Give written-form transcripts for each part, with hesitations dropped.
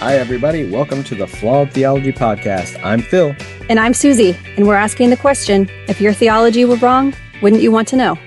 Hi, everybody. Welcome to the Flawed Theology podcast. I'm Phil. And I'm Suzie, and we're asking the question, if your theology were wrong, wouldn't you want to know?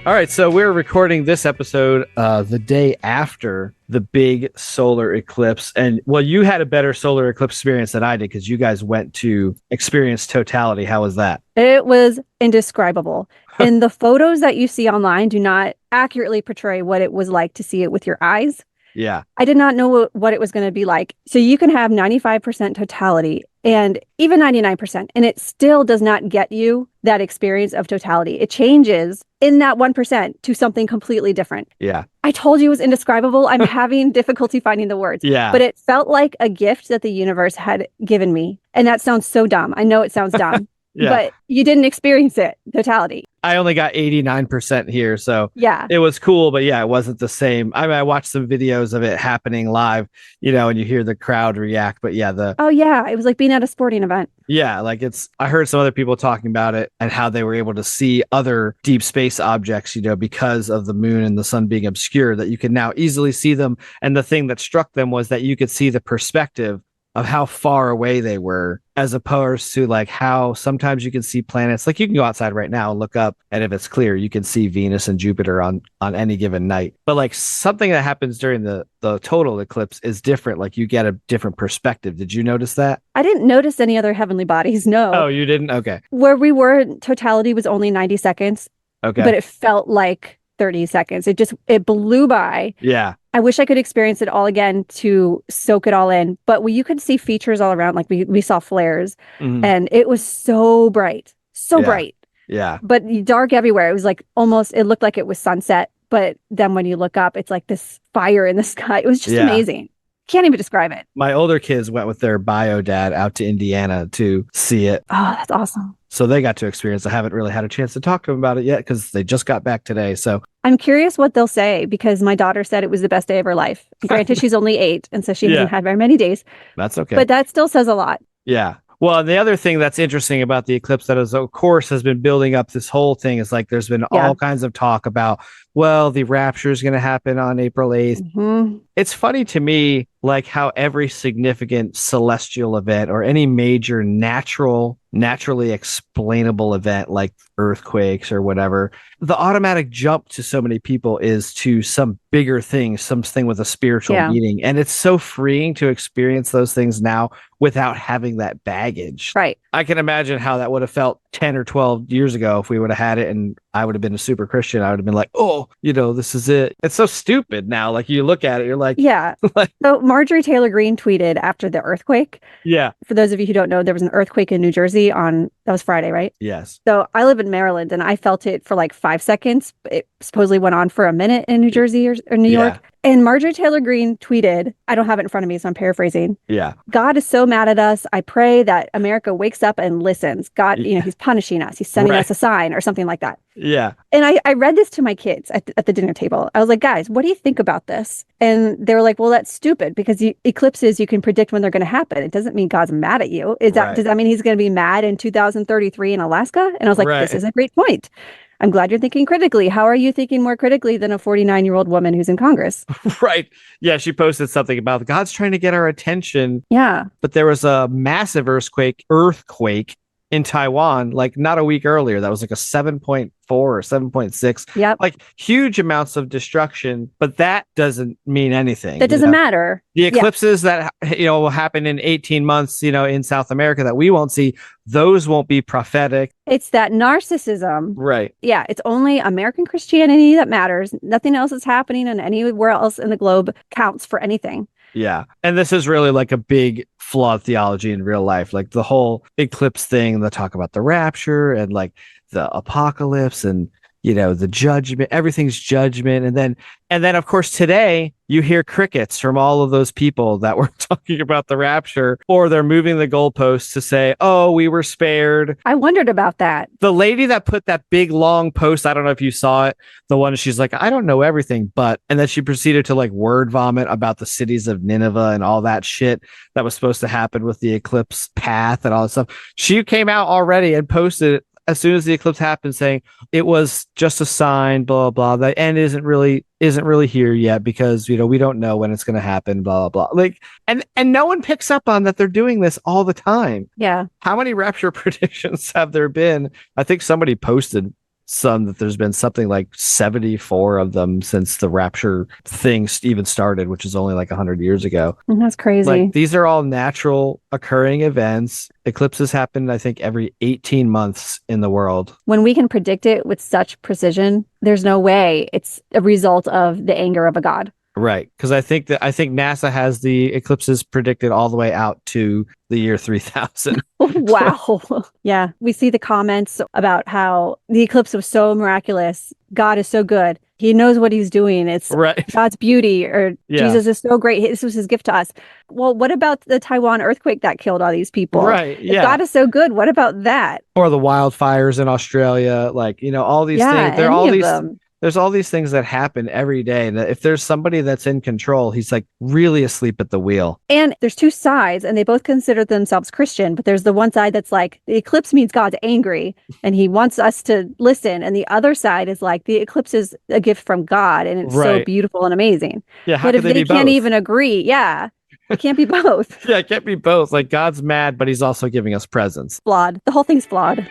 All right, so we're recording this episode the day after the big solar eclipse. And, well, you had a better solar eclipse experience than I did because you guys went to experience totality. How was that? It was indescribable. And the photos that you see online do not accurately portray what it was like to see it with your eyes. Yeah. I did not know what it was going to be like. So you can have 95% totality and even 99%, and it still does not get you that experience of totality. It changes in that 1% to something completely different. Yeah. I told you it was indescribable. I'm having difficulty finding the words. Yeah. But it felt like a gift that the universe had given me. And that sounds so dumb. I know it sounds dumb. Yeah. But you didn't experience it, totality. I only got 89% here, so yeah, it was cool, but yeah, it wasn't the same. I mean, I watched some videos of it happening live, and you hear the crowd react, but yeah, oh yeah, it was like being at a sporting event. Yeah, like I heard some other people talking about it and how they were able to see other deep space objects, because of the moon and the sun being obscure, that you can now easily see them. And the thing that struck them was that you could see the perspective of how far away they were, as opposed to like how sometimes you can see planets. Like you can go outside right now and look up, and if it's clear, you can see Venus and Jupiter on any given night. But like something that happens during the total eclipse is different. Like you get a different perspective. Did you notice that? I didn't notice any other heavenly bodies. No. Oh, you didn't? Okay. Where we were, totality was only 90 seconds. Okay. But it felt like 30 seconds. It blew by. Yeah. I wish I could experience it all again to soak it all in. But you could see features all around. Like we saw flares, and it was so bright, bright. Yeah. But dark everywhere. It was like it looked like it was sunset. But then when you look up, it's like this fire in the sky. It was just amazing. Can't even describe it. My older kids went with their bio dad out to Indiana to see it. Oh, that's awesome. So they got to experience. I haven't really had a chance to talk to them about it yet because they just got back today. So I'm curious what they'll say, because my daughter said it was the best day of her life. Granted, she's only 8, and so she hasn't had very many days. That's okay. But that still says a lot. Yeah. Well, and the other thing that's interesting about the eclipse that is, of course, has been building up this whole thing is like there's been all kinds of talk about, well, the rapture is going to happen on April 8th. Mm-hmm. It's funny to me, like how every significant celestial event or any major naturally explainable event like earthquakes or whatever, the automatic jump to so many people is to some bigger thing, something with a spiritual meaning. And it's so freeing to experience those things now without having that baggage. Right. I can imagine how that would have felt 10 or 12 years ago if we would have had it and I would have been a super Christian. I would have been like, oh, this is it. It's so stupid now. Like you look at it, you're like, yeah. So Marjorie Taylor Greene tweeted after the earthquake. Yeah. For those of you who don't know, there was an earthquake in New Jersey that was Friday, right? Yes. So I live in Maryland, and I felt it for like 5 seconds. It supposedly went on for a minute in New Jersey or New York. And Marjorie Taylor Greene tweeted, I don't have it in front of me, so I'm paraphrasing. Yeah. God is so mad at us. I pray that America wakes up and listens. God, he's punishing us. He's sending us a sign or something like that. Yeah. And I read this to my kids at the dinner table. I was like, guys, what do you think about this? And they were like, well, that's stupid, because eclipses, you can predict when they're going to happen. It doesn't mean God's mad at you. Does that mean he's going to be mad in 2033 in Alaska? And I was like, this is a great point. I'm glad you're thinking critically. How are you thinking more critically than a 49-year-old woman who's in Congress? Right. Yeah, she posted something about God's trying to get our attention. Yeah. But there was a massive earthquake in Taiwan, like not a week earlier. That was like a 7.4 or 7.6. Yep. Like huge amounts of destruction, but that doesn't mean anything. That doesn't matter. The eclipses that, will happen in 18 months, in South America that we won't see, those won't be prophetic. It's that narcissism. Right. Yeah. It's only American Christianity that matters. Nothing else is happening, and anywhere else in the globe counts for anything. Yeah. And this is really like a big flawed theology in real life. Like the whole eclipse thing, they talk about the rapture and like the apocalypse and, the judgment, everything's judgment. And then of course, today you hear crickets from all of those people that were talking about the rapture, or they're moving the goalposts to say, oh, we were spared. I wondered about that. The lady that put that big long post, I don't know if you saw it, the one she's like, I don't know everything, and then she proceeded to like word vomit about the cities of Nineveh and all that shit that was supposed to happen with the eclipse path and all that stuff. She came out already and posted as soon as the eclipse happened, saying it was just a sign, blah, blah, blah. The end isn't really here yet because, we don't know when it's going to happen, blah, blah, blah. Like, and no one picks up on that they're doing this all the time. Yeah. How many rapture predictions have there been? I think somebody posted some that there's been something like 74 of them since the rapture thing even started, which is only like 100 years ago. That's crazy. Like, these are all natural occurring events. Eclipses happen, I think, every 18 months in the world. When we can predict it with such precision, there's no way it's a result of the anger of a god. Right. Because I think NASA has the eclipses predicted all the way out to the year 3000. Wow. Yeah. We see the comments about how the eclipse was so miraculous. God is so good. He knows what he's doing. It's right. God's beauty, or Jesus is so great. This was his gift to us. Well, what about the Taiwan earthquake that killed all these people? Right. Yeah. If God is so good, what about that? Or the wildfires in Australia, like, all these things. There are all these them. There's all these things that happen every day. And if there's somebody that's in control, he's like really asleep at the wheel. And there's two sides, and they both consider themselves Christian. But there's the one side that's like, the eclipse means God's angry and he wants us to listen. And the other side is like, the eclipse is a gift from God and it's so beautiful and amazing. Yeah. How but if they can't both? Even agree, yeah, it can't be both. Yeah, it can't be both. Like, God's mad, but he's also giving us presents. Flawed. The whole thing's flawed.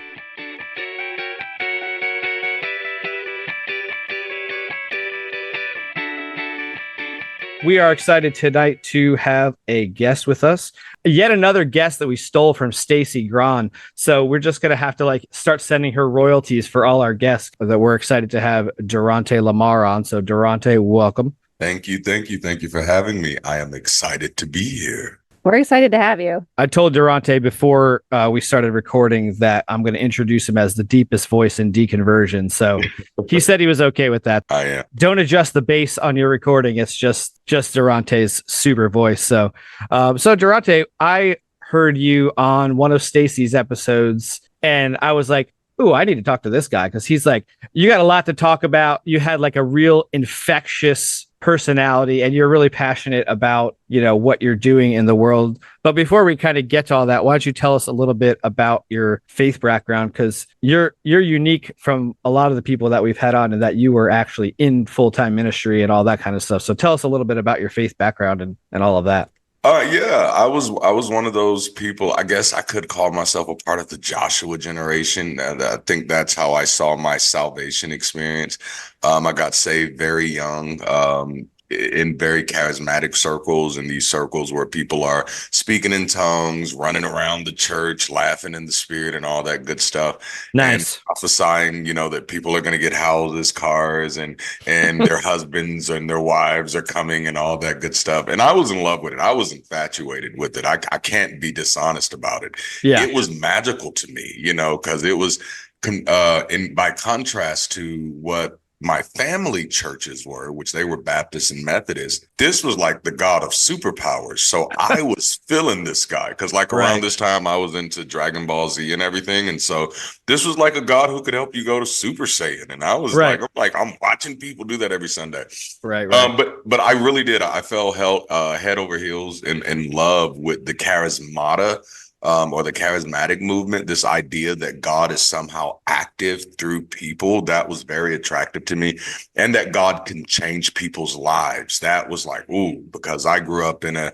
We are excited tonight to have a guest with us. Yet another guest that we stole from Stacy Gran. So we're just going to have to start sending her royalties for all our guests that we're excited to have Darante Lamar on. So Durante, welcome. Thank you for having me. I am excited to be here. We're excited to have you. I told Durante before we started recording that I'm going to introduce him as the deepest voice in deconversion. So he said he was okay with that. I am. Don't adjust the bass on your recording. It's just Durante's super voice. So Durante, I heard you on one of Stacy's episodes and I was like, ooh, I need to talk to this guy because he's like, you got a lot to talk about. You had like a real infectious personality and you're really passionate about, what you're doing in the world. But before we kind of get to all that, why don't you tell us a little bit about your faith background? Because you're unique from a lot of the people that we've had on and that you were actually in full-time ministry and all that kind of stuff. So tell us a little bit about your faith background and all of that. Yeah, I was one of those people. I guess I could call myself a part of the Joshua generation. And I think that's how I saw my salvation experience. I got saved very young, in very charismatic circles, in these circles where people are speaking in tongues, running around the church, laughing in the spirit and all that good stuff. Nice. And prophesying, that people are going to get houses, cars, and their husbands and their wives are coming and all that good stuff. And I was in love with it. I was infatuated with it. I can't be dishonest about it. Yeah. It was magical to me, because it was by contrast to what my family churches were, which they were Baptist and Methodist. This was like the God of superpowers. So I was feeling this guy because around this time I was into Dragon Ball Z and everything. And so this was like a God who could help you go to Super Saiyan. And I was I'm watching people do that every Sunday. Right. But I really did. I fell head over heels in love with the charismata. Or the charismatic movement, this idea that God is somehow active through people, that was very attractive to me. And that God can change people's lives. That was like, ooh, because I grew up in a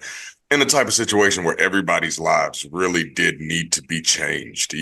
type of situation where everybody's lives really did need to be changed.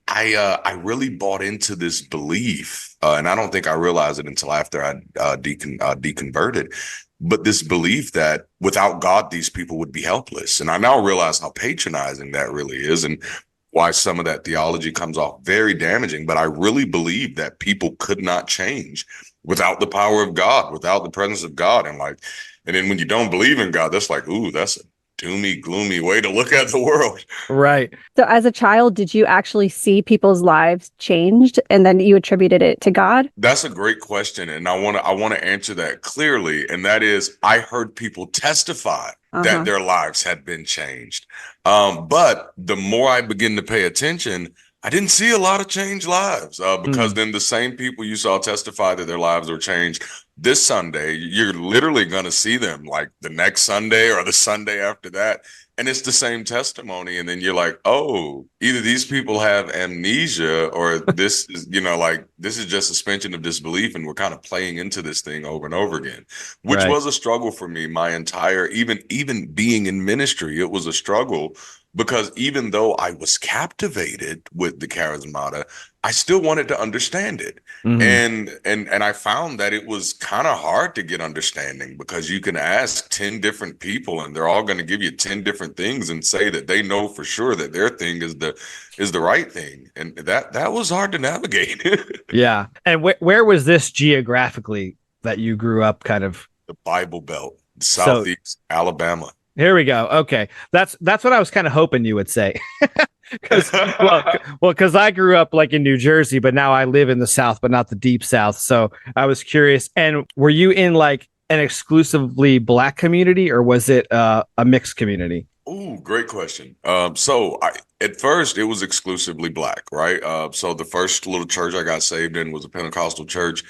I really bought into this belief, and I don't think I realized it until after I deconverted. But this belief that without God, these people would be helpless. And I now realize how patronizing that really is and why some of that theology comes off very damaging. But I really believe that people could not change without the power of God, without the presence of God. And then when you don't believe in God, that's like, ooh, that's a doomy, gloomy way to look at the world. Right. So as a child, did you actually see people's lives changed and then you attributed it to God? That's a great question. And I want to answer that clearly. And that is, I heard people testify that their lives had been changed. But the more I begin to pay attention, I didn't see a lot of changed lives because then the same people you saw testify that their lives were changed this Sunday, you're literally going to see them like the next Sunday or the Sunday after that. And it's the same testimony. And then you're like, oh, either these people have amnesia or this is, like this is just suspension of disbelief. And we're kind of playing into this thing over and over again, which was a struggle for me my entire, even being in ministry, it was a struggle because even though I was captivated with the charismata, I still wanted to understand it. And I found that it was kind of hard to get understanding because you can ask 10 different people and they're all going to give you 10 different things and say that they know for sure that their thing is the right thing. And that was hard to navigate. Yeah. And where was this geographically that you grew up kind of? The Bible Belt, Southeast Alabama. Here we go. Okay. That's what I was kind of hoping you would say. Because I grew up like in New Jersey, but now I live in the South, but not the deep South. So I was curious. And were you in like an exclusively Black community or was it a mixed community? Ooh, great question. So at first it was exclusively Black, right? So the first little church I got saved in was a Pentecostal church.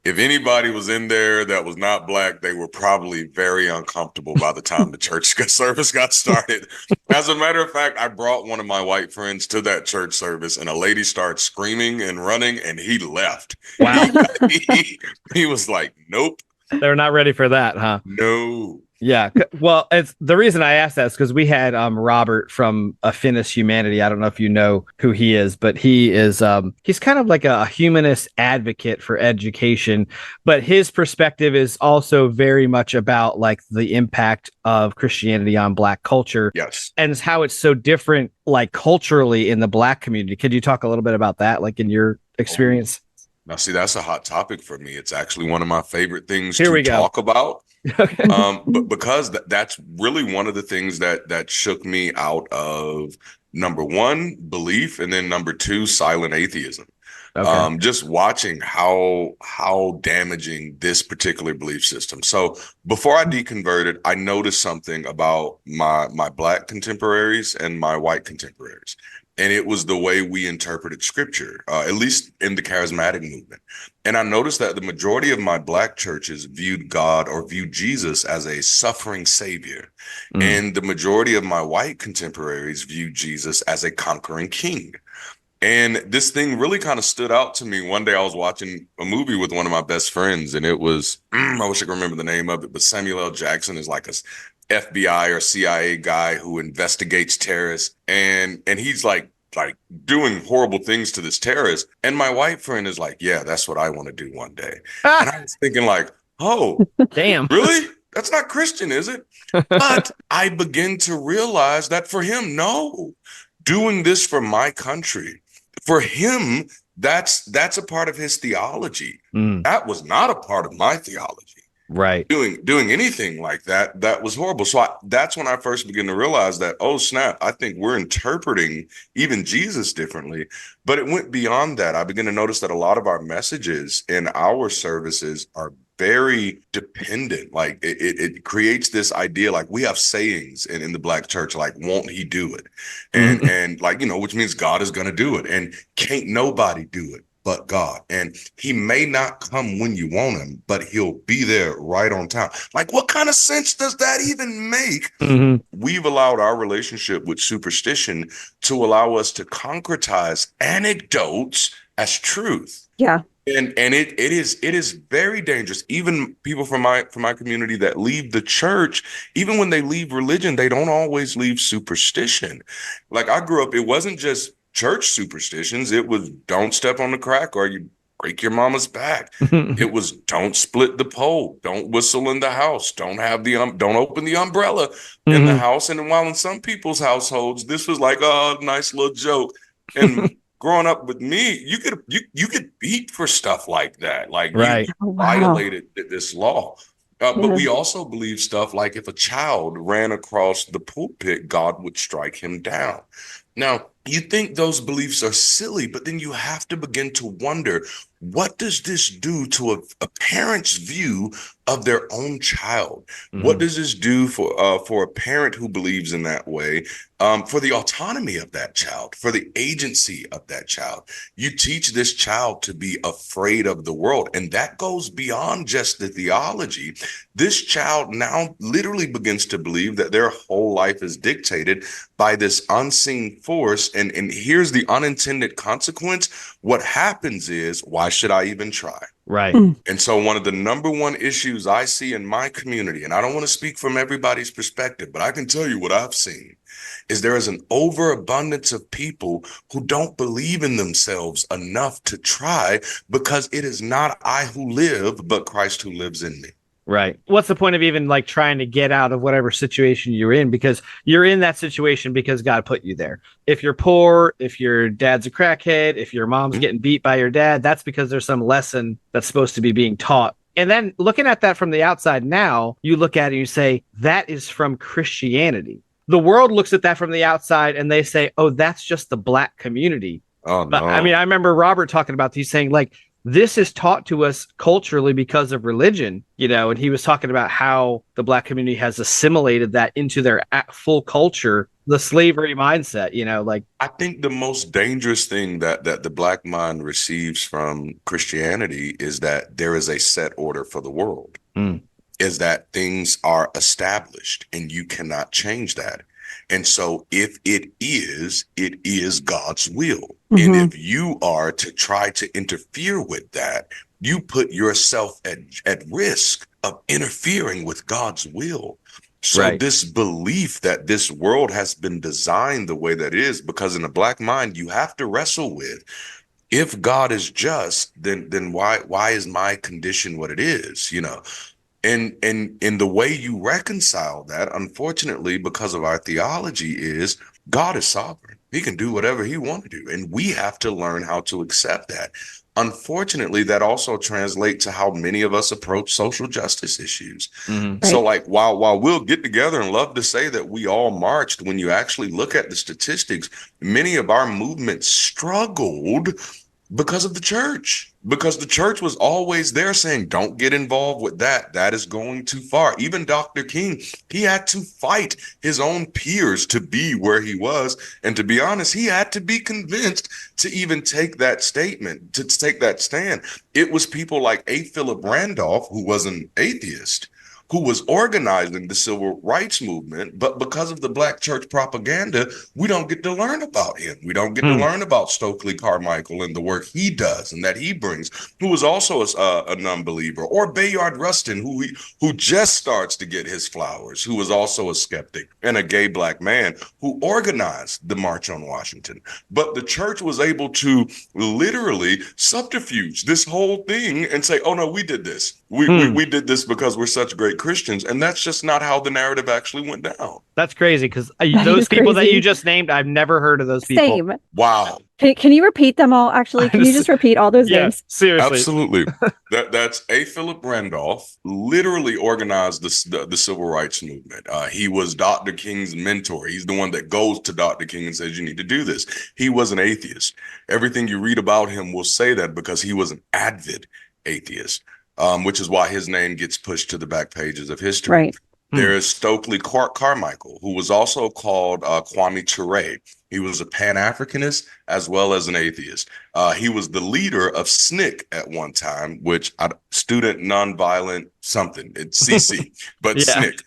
If anybody was in there that was not Black, they were probably very uncomfortable by the time the church service got started. As a matter of fact, I brought one of my white friends to that church service and a lady started screaming and running and he left. Wow. He was like, nope. They're not ready for that, huh? No. Yeah. Well, it's the reason I asked that is because we had Robert from Affinis Humanity. I don't know if you know who he is, but he's kind of like a humanist advocate for education, but his perspective is also very much about like the impact of Christianity on Black culture. Yes. And how it's so different like culturally in the Black community. Could you talk a little bit about that, like in your experience? Now, see, that's a hot topic for me. It's actually one of my favorite things Here to we go. talk about. Okay. But because that's really one of the things that shook me out of number one, belief, and then number two, silent atheism. Okay. Just watching how damaging this particular belief system. So before I deconverted, I noticed something about my Black contemporaries and my white contemporaries. And it was the way we interpreted scripture, at least in the charismatic movement. And I noticed that the majority of my Black churches viewed God or viewed Jesus as a suffering savior. And the majority of my white contemporaries viewed Jesus as a conquering king. And this thing really kind of stood out to me. One day I was watching a movie with one of my best friends and it was, I wish I could remember the name of it, but Samuel L. Jackson is like a FBI or CIA guy who investigates terrorists, and he's like doing horrible things to this terrorist. And my white friend is like, yeah, that's what I want to do one day. And I was thinking like, oh, damn, really? That's not Christian, is it? But I begin to realize that for him, no, doing this for my country, for him, that's a part of his theology. That was not a part of my theology. Right. Doing anything like that was horrible. So that's when I first began to realize that, oh snap, I think we're interpreting even Jesus differently. But it went beyond that. I began to notice that a lot of our messages in our services are very dependent. Like it creates this idea, like we have sayings in the Black church, like, won't he do it? And like, which means God is going to do it. And can't nobody do it but God. And he may not come when you want him, but he'll be there right on time. Like, what kind of sense does that even make? We've allowed our relationship with superstition to allow us to concretize anecdotes as truth. Yeah. And it is very dangerous. Even people from my community that leave the church, even when they leave religion, they don't always leave superstition. Like I grew up, it wasn't just church superstitions. It was don't step on the crack or you break your mama's back. It was don't split the pole, don't whistle in the house, don't have don't open the umbrella in the house. And while in some people's households, this was like a nice little joke. And growing up with me, you could beat for stuff like that. Like right. you violated this law. But we also believe stuff like if a child ran across the pulpit, God would strike him down. Now, you think those beliefs are silly, but then you have to begin to wonder, what does this do to a parent's view of their own child? What does this do for a parent who believes in that way, for the autonomy of that child, for the agency of that child? You teach this child to be afraid of the world, and that goes beyond just the theology. This child now literally begins to believe that their whole life is dictated by this unseen force. And here's the unintended consequence. What happens is, why should I even try? Right. And so one of the number one issues I see in my community, and I don't want to speak from everybody's perspective, but I can tell you what I've seen, is there is an overabundance of people who don't believe in themselves enough to try, because it is not I who live, but Christ who lives in me. Right. What's the point of even like trying to get out of whatever situation you're in? Because you're in that situation because God put you there. If you're poor, if your dad's a crackhead, if your mom's getting beat by your dad, that's because there's some lesson that's supposed to be being taught. And then looking at that from the outside now, you look at it and you say, that is from Christianity. The world looks at that from the outside and they say, oh, that's just the Black community. Oh, But no. I mean, I remember Robert talking about these, saying like, this is taught to us culturally because of religion, and he was talking about how the Black community has assimilated that into their full culture, the slavery mindset, like. I think the most dangerous thing that the Black mind receives from Christianity is that there is a set order for the world, is that things are established and you cannot change that. And so if it is God's will. And if you are to try to interfere with that, you put yourself at risk of interfering with God's will. So this belief that this world has been designed the way that it is, because in the Black mind, you have to wrestle with, if God is just, then why is my condition what it is, And the way you reconcile that, unfortunately, because of our theology, is God is sovereign. He can do whatever he wants to do. And we have to learn how to accept that. Unfortunately, that also translates to how many of us approach social justice issues. So like, while we'll get together and love to say that we all marched, when you actually look at the statistics, many of our movements struggled because of the church, because the church was always there saying, don't get involved with that. That is going too far. Even Dr. King, he had to fight his own peers to be where he was. And to be honest, he had to be convinced to even take that statement, to take that stand. It was people like A. Philip Randolph, who was an atheist, who was organizing the civil rights movement, but because of the Black church propaganda, we don't get to learn about him. We don't get to learn about Stokely Carmichael and the work he does and that he brings, who was also a non-believer, or Bayard Rustin, who just starts to get his flowers, who was also a skeptic and a gay Black man who organized the March on Washington. But the church was able to literally subterfuge this whole thing and say, oh no, we did this. We did this because we're such great Christians. And that's just not how the narrative actually went down. That's crazy, because those people that you just named, I've never heard of those people. Same. Wow. Can you repeat them all, actually? Can you just repeat all those names? Seriously. Absolutely. That's A. Philip Randolph, literally organized the civil rights movement. He was Dr. King's mentor. He's the one that goes to Dr. King and says, you need to do this. He was an atheist. Everything you read about him will say that, because he was an avid atheist, which is why his name gets pushed to the back pages of history. Right. There is Stokely Carmichael, who was also called Kwame Ture. He was a Pan-Africanist as well as an atheist. He was the leader of SNCC at one time, which Student Nonviolent something. It's CC, but SNCC.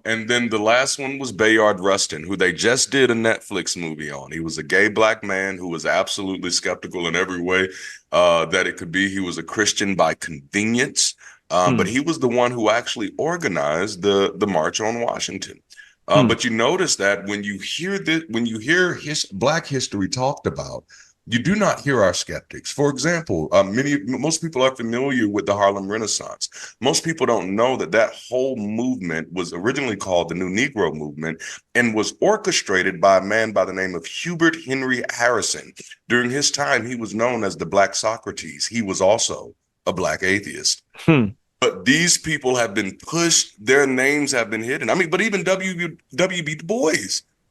And then the last one was Bayard Rustin, who they just did a Netflix movie on. He was a gay Black man who was absolutely skeptical in every way that it could be. He was a Christian by convenience, but he was the one who actually organized the March on Washington. But you notice that when you hear his Black history talked about, you do not hear our skeptics. For example, most people are familiar with the Harlem Renaissance. Most people don't know that whole movement was originally called the New Negro Movement and was orchestrated by a man by the name of Hubert Henry Harrison. During his time, he was known as the Black Socrates. He was also a Black atheist. But these people have been pushed. Their names have been hidden. I mean, but even W.B. Du Bois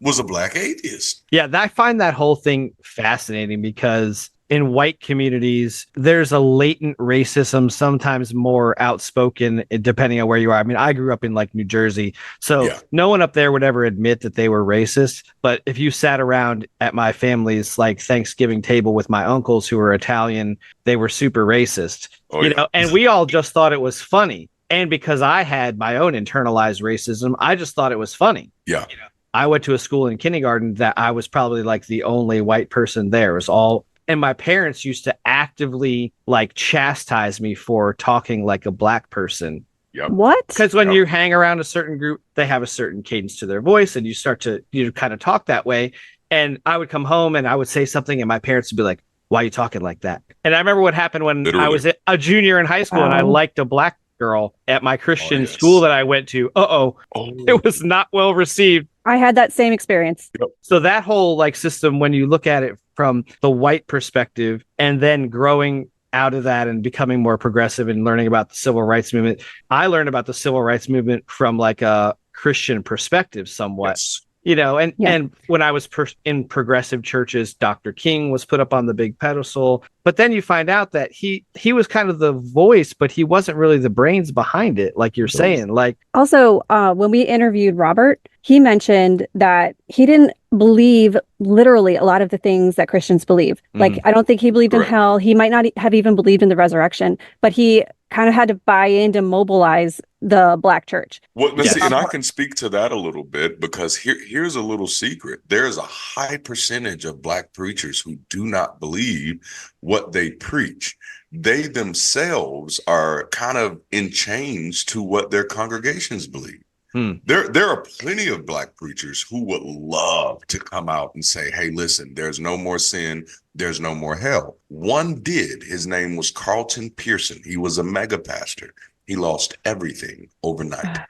was a black atheist. Yeah, I find that whole thing fascinating because in white communities, there's a latent racism, sometimes more outspoken, depending on where you are. I mean, I grew up in like New Jersey, so no one up there would ever admit that they were racist. But if you sat around at my family's like Thanksgiving table with my uncles who were Italian, they were super racist, you know, and we all just thought it was funny. And because I had my own internalized racism, I just thought it was funny. Yeah. You know, I went to a school in kindergarten that I was probably like the only white person there. It was all. And my parents used to actively like chastise me for talking like a black person. Yep. What? Because when you hang around a certain group, they have a certain cadence to their voice and you start to, you know, kind of talk that way. And I would come home and I would say something and my parents would be like, why are you talking like that? And I remember what happened when I was a junior in high school and I liked a black girl at my Christian school that I went to. It was not well received. I had that same experience. So that whole like system, when you look at it from the white perspective and then growing out of that and becoming more progressive and learning about the civil rights movement, I learned about the civil rights movement from like a Christian perspective somewhat. You know, and when I was in progressive churches, Dr. King was put up on the big pedestal. But then you find out that he was kind of the voice, but he wasn't really the brains behind it, like you're saying. Like also, when we interviewed Robert, he mentioned that he didn't believe literally a lot of the things that Christians believe. Like, I don't think he believed in hell. He might not have even believed in the resurrection, but he kind of had to buy in to mobilize the black church. Well, see, and I can speak to that a little bit because here's a little secret. There's a high percentage of black preachers who do not believe what they preach. They themselves are kind of in chains to what their congregations believe. There are plenty of black preachers who would love to come out and say, hey, listen, there's no more sin. There's no more hell. One did. His name was Carlton Pearson. He was a mega pastor. He lost everything overnight.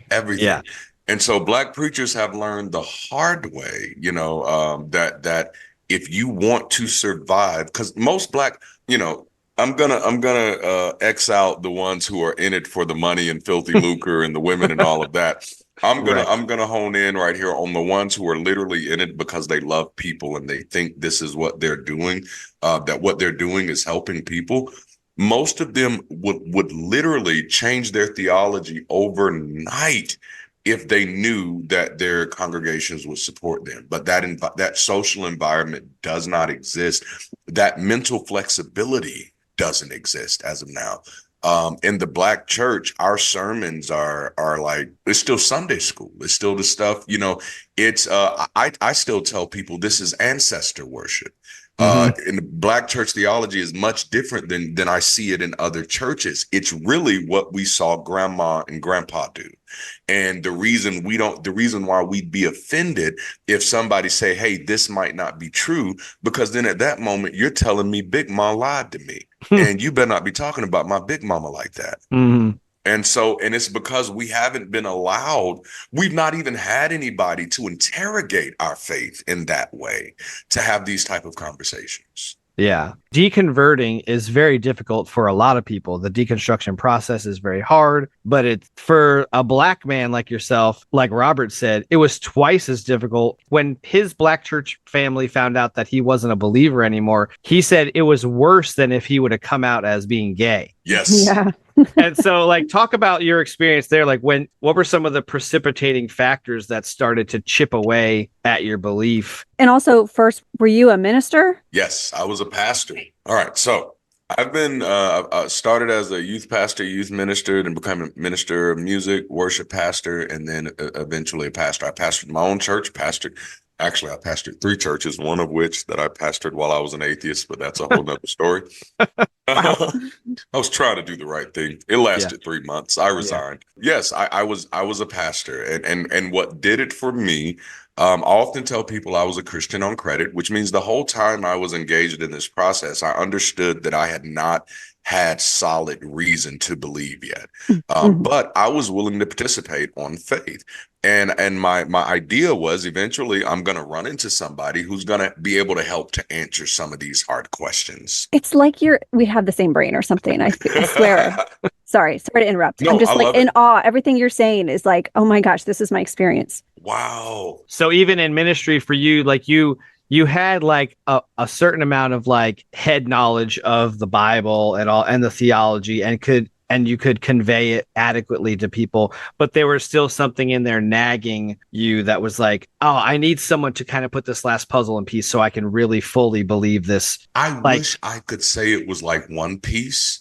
Everything. Yeah. And so black preachers have learned the hard way, you know, that if you want to survive, because most black, you know, I'm gonna X out the ones who are in it for the money and filthy lucre and the women and all of that. I'm gonna hone in right here on the ones who are literally in it because they love people and they think this is what they're doing, that what they're doing is helping people. Most of them would literally change their theology overnight if they knew that their congregations would support them. But that social environment does not exist. That mental flexibility doesn't exist as of now. In the black church, our sermons are like, it's still Sunday school. It's still the stuff, you know, it's, I still tell people this is ancestor worship. In the black church, theology is much different than I see it in other churches. It's really what we saw grandma and grandpa do. And the reason why we'd be offended if somebody say, hey, this might not be true, because then at that moment, you're telling me Big Mom lied to me. And you better not be talking about my big mama like that. And it's because we haven't been allowed, we've not even had anybody to interrogate our faith in that way, to have these type of conversations. Yeah. Deconverting is very difficult for a lot of people. The deconstruction process is very hard, but it's for a black man like yourself, like Robert said, it was twice as difficult. When his black church family found out that he wasn't a believer anymore, he said it was worse than if he would have come out as being gay. Yes. Yeah. And so, like, talk about your experience there. Like, what were some of the precipitating factors that started to chip away at your belief? And also, first, were you a minister? Yes, I was a pastor. All right. So I've been started as a youth pastor, youth minister, and became a minister of music, worship pastor, and then eventually a pastor. I pastored my own church, Actually, I pastored 3 churches, one of which that I pastored while I was an atheist, but that's a whole nother story. I was trying to do the right thing. It lasted 3 months. I resigned. Yes, I was a pastor. And what did it for me, I often tell people I was a Christian on credit, which means the whole time I was engaged in this process, I understood that I had not had solid reason to believe yet. But I was willing to participate on faith. And my idea was eventually I'm going to run into somebody who's going to be able to help to answer some of these hard questions. It's like we have the same brain or something. I swear. Sorry to interrupt. No, I'm just I like love in it. awe. Everything you're saying is like, oh my gosh, this is my experience. Wow. So even in ministry for you, like you had like a certain amount of like head knowledge of the Bible and all and the theology and you could convey it adequately to people, but there was still something in there nagging you that was like, oh, I need someone to kind of put this last puzzle in piece so I can really fully believe this. I Like, wish I could say it was like one piece.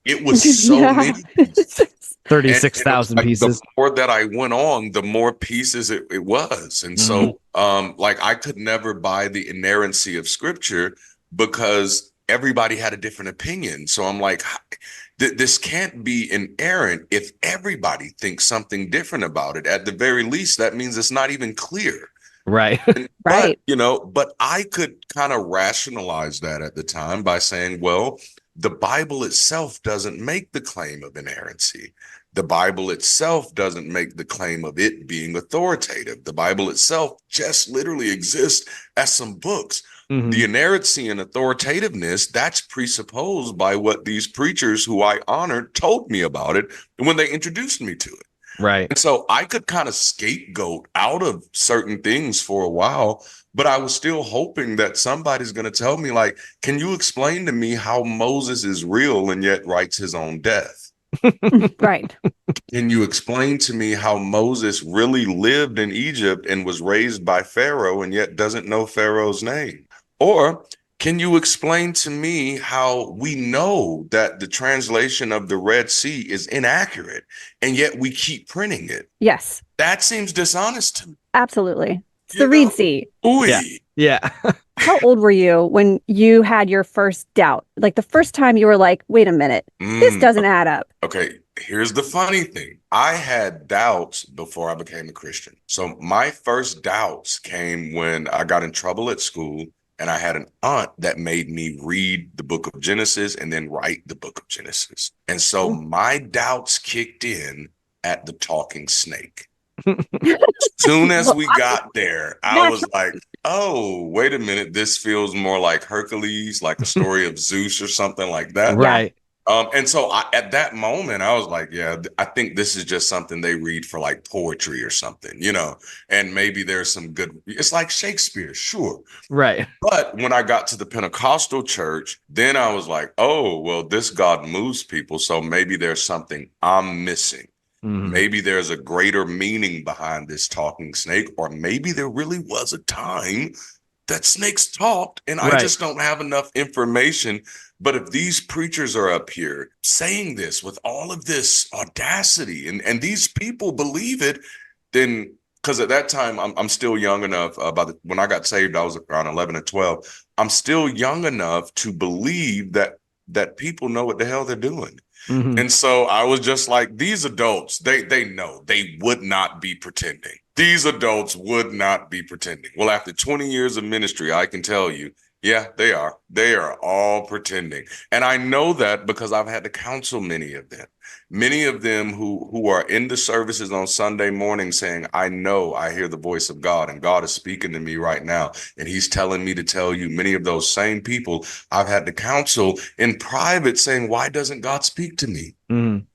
It was so Yeah. many pieces. And it was 36,000 like the pieces. more that I went on, the more pieces it was. And so like I could never buy the inerrancy of scripture because everybody had a different opinion. So I'm like, this can't be inerrant if everybody thinks something different about it. At the very least, that means it's not even clear. Right. Right. But I could kind of rationalize that at the time by saying, well, the Bible itself doesn't make the claim of inerrancy. The Bible itself doesn't make the claim of it being authoritative. The Bible itself just literally exists as some books. Mhm. The inerrancy and authoritativeness, that's presupposed by what these preachers who I honored told me about it when they introduced me to it. Right. And so I could kind of scapegoat out of certain things for a while, but I was still hoping that somebody's going to tell me, like, can you explain to me how Moses is real and yet writes his own death? Right. Can you explain to me how Moses really lived in Egypt and was raised by Pharaoh and yet doesn't know Pharaoh's name? Or can you explain to me how we know that the translation of the Red Sea is inaccurate and yet we keep printing it? Yes. That seems dishonest to me. Absolutely. It's You the Reed know? Sea. Ooh. Yeah. How old were you when you had your first doubt? Like the first time you were like, wait a minute, this doesn't add up. Okay, here's the funny thing. I had doubts before I became a Christian. So my first doubts came when I got in trouble at school and I had an aunt that made me read the book of Genesis and then write the book of Genesis. And so my doubts kicked in at the talking snake. Soon as we got there, I was like, oh, wait a minute. This feels more like Hercules, like a story of Zeus or something like that. Right. And so at that moment, I was like, yeah, I think this is just something they read for like poetry or something, and maybe there's some good, it's like Shakespeare, sure. Right. But when I got to the Pentecostal church, then I was like, oh, well, this God moves people. So maybe there's something I'm missing. Mhm. Maybe there's a greater meaning behind this talking snake, or maybe there really was a time that snakes talked and I Right. just don't have enough information. But if these preachers are up here saying this with all of this audacity and these people believe it, then because at that time I'm still young enough. When I got saved, I was around 11 or 12. I'm still young enough to believe that people know what the hell they're doing. Mhm. And so I was just like, these adults, they know they would not be pretending. These adults would not be pretending. Well, after 20 years of ministry, I can tell you, yeah, they are. They are all pretending. And I know that because I've had to counsel many of them who are in the services on Sunday morning saying, I know I hear the voice of God and God is speaking to me right now. And he's telling me to tell you. Many of those same people I've had to counsel in private saying, why doesn't God speak to me? Mhm.